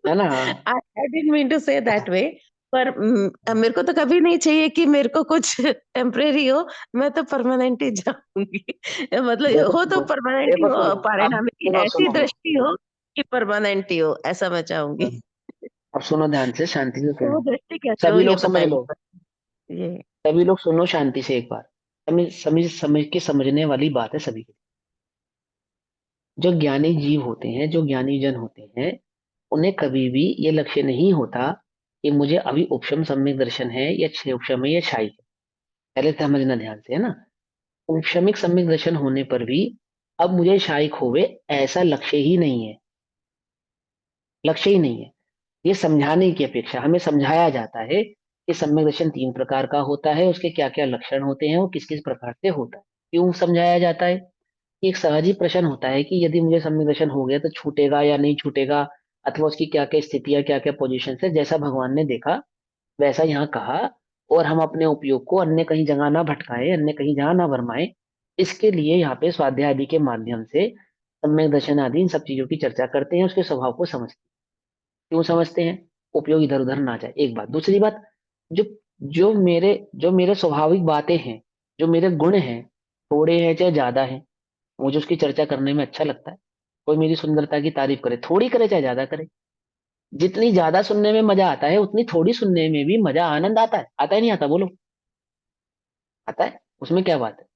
है ना। हाँ I didn't mean to say that way. पर मेरे को तो कभी नहीं चाहिए कि मेरे को कुछ टेम्परेरी हो। मैं तो परमानेंट ही चाहूंगी। मतलब देखो हो तो सुनो, परमानेंट ही देखो हो, सुनो, अब पारिणामिक की सुनो ऐसी सुनो, दृष्टि हो कि परमानेंट ही हो, ऐसा मैं चाहूंगी। अब सुनो ध्यान से, शांति से तो वो सुनो। दृष्टि कैसे हो सभी ये लोग समझ बताइए लो, बस। ये सभी लोग सुनो शांति से एक बार। समझ के समझने वाली बात है सभी की। जो ज्ञानी जीव होते हैं, जो ज्ञानी जन होते हैं, उन्हें कभी भी ये लक्ष्य नहीं होता कि मुझे अभी उपशम सम्यक दर्शन है या छह उपशम है या शायी है। पहले समझना ध्यान से, है ना। उपशमिक सम्यक दर्शन होने पर भी अब मुझे शायिक होवे, ऐसा लक्ष्य ही नहीं है, लक्ष्य ही नहीं है। ये समझाने की अपेक्षा हमें समझाया जाता है कि सम्यक दर्शन तीन प्रकार का होता है, उसके क्या क्या लक्षण होते हैं, वो किस किस प्रकार से होता है। क्यों समझाया जाता है? कि एक सहज ही प्रश्न होता है कि यदि मुझे सम्यक दर्शन हो गया तो छूटेगा या नहीं छूटेगा, अथवा उसकी क्या क्या स्थितियां, क्या क्या पोजीशन है। जैसा भगवान ने देखा वैसा यहाँ कहा, और हम अपने उपयोग को अन्य कहीं जगह ना भटकाए, अन्य कहीं जगह ना भरमाए। इसके लिए यहाँ पे स्वाध्याय आदि के माध्यम से सम्यक दर्शन आदि इन सब चीजों की चर्चा करते हैं, उसके स्वभाव को समझते हैं। क्यों समझते हैं? उपयोग इधर उधर ना जाए, एक बात। दूसरी बात, जो जो मेरे स्वाभाविक बातें हैं, जो मेरे गुण हैं, थोड़े हैं चाहे ज्यादा है, मुझे उसकी चर्चा करने में अच्छा लगता है। कोई मेरी सुंदरता की तारीफ करे, थोड़ी करे चाहे ज्यादा करे, जितनी ज्यादा सुनने में मजा आता है उतनी थोड़ी सुनने में भी मजा, आनंद आता है नहीं आता, बोलो। आता है, उसमें क्या बात है?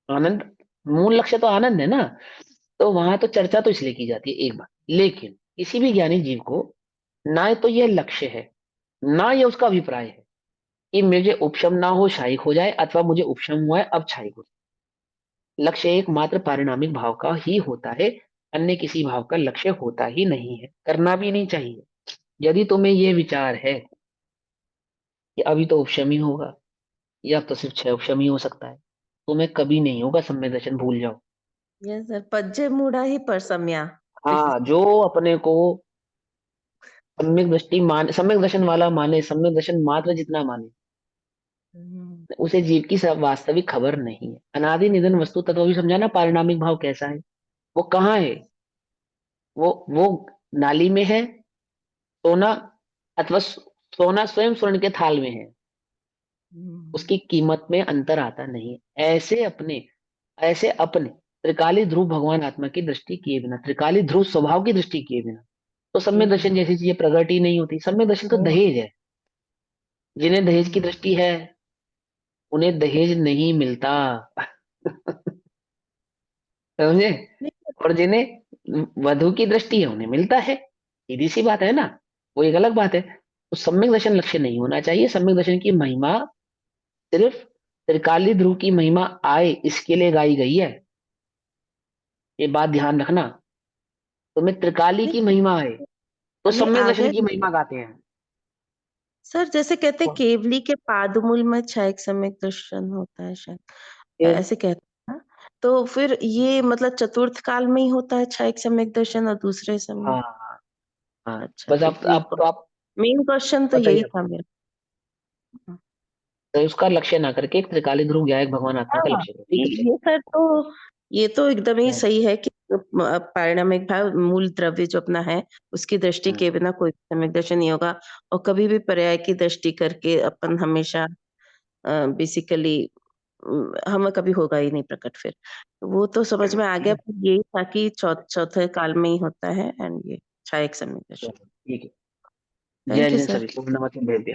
आनंद, मूल लक्ष्य तो आनंद है ना। तो वहां तो चर्चा तो इसलिए की जाती है, एक बात। लेकिन किसी भी ज्ञानी जीव को ना तो यह लक्ष्य है, ना ये उसका अभिप्राय है कि मुझे उपशम ना हो शायिक हो जाए, अथवा मुझे उपशम हुआ है अब शायिक हो जाए। लक्ष्य एकमात्र पारिणामिक भाव का ही होता है, अन्य किसी भाव का लक्ष्य होता ही नहीं है, करना भी नहीं चाहिए। यदि तुम्हें यह विचार है कि अभी तो उपशम ही होगा या अब तो सिर्फ छह उपशम ही हो सकता है, तुम्हें कभी नहीं होगा सम्यक दर्शन, भूल जाओ। यस सर, पज्जे मूढ़ा ही पर सम्या। हाँ, जो अपने को सम्यक दृष्टि मान, सम्यक दर्शन वाला माने, सम्यक दर्शन मात्र जितना माने, उसे जीव की वास्तविक खबर नहीं है। अनादि निधन वस्तु तत्व भी समझा ना, पारिणामिक भाव कैसा है, वो कहाँ है? वो नाली में है सोना, अथवा सोना स्वयं स्वर्ण के थाल में है। उसकी कीमत में अंतर आता नहीं। ऐसे अपने त्रिकाली ध्रुव भगवान आत्मा की दृष्टि किए बिना, त्रिकाली ध्रुव स्वभाव की दृष्टि किए बिना तो सम्यक दर्शन जैसी चीजें प्रकट ही नहीं होती। सम्यक दर्शन तो दहेज है। जिन्हें दहेज की दृष्टि है उन्हें दहेज नहीं मिलता। समझे? और जिन्हें वधु की दृष्टि है उन्हें मिलता है। सीधी सी बात है ना, वो एक अलग बात है। तो सम्यक दर्शन लक्ष्य नहीं होना चाहिए। सम्यक दर्शन की महिमा सिर्फ त्रिकाली ध्रुव की महिमा आए इसके लिए गाई गई है। ये बात ध्यान रखना। तुम्हें त्रिकाली की महिमा आए तो नहीं सम्यक आ दर्शन गए की महिमा गाते हैं। सर, जैसे कहते हैं केवली के पादमूल में छायक सम्यक दर्शन होता है शायद, फिर ऐसे कहते हैं ना? तो फिर ये मतलब चतुर्थ काल में ही होता है छायक सम्यक दर्शन और दूसरे समय? हाँ हाँ हाँ, अच्छा, बस तो ये आप मेन क्वेश्चन तो बताइए यही आप। था मेरा। तो उसका लक्ष्य ना करके एक त्रिकाली ध्रुव ज्ञायक भगवान आत्मा का हाँ, लक्ष्य करो। ठीक है, चलिए। ये सर तो ये तो एकदम ही हम्म, सही है कि पारिणामिक भाव मूल द्रव्य जो अपना है उसकी दृष्टि हम्म, के बिना कोई सम्यक दर्शन नहीं होगा, और कभी भी पर्याय की दृष्टि करके अपन हमेशा बेसिकली हमें कभी होगा ही नहीं प्रकट फिर। वो तो समझ में आ गया, पर यही था कि चौथे काल में ही होता है एंड ये छायक सम्यक दर्शन। चलो, ठीक है। जय थैंक यू जन सर। सभी को नमस्ते भेज दिया।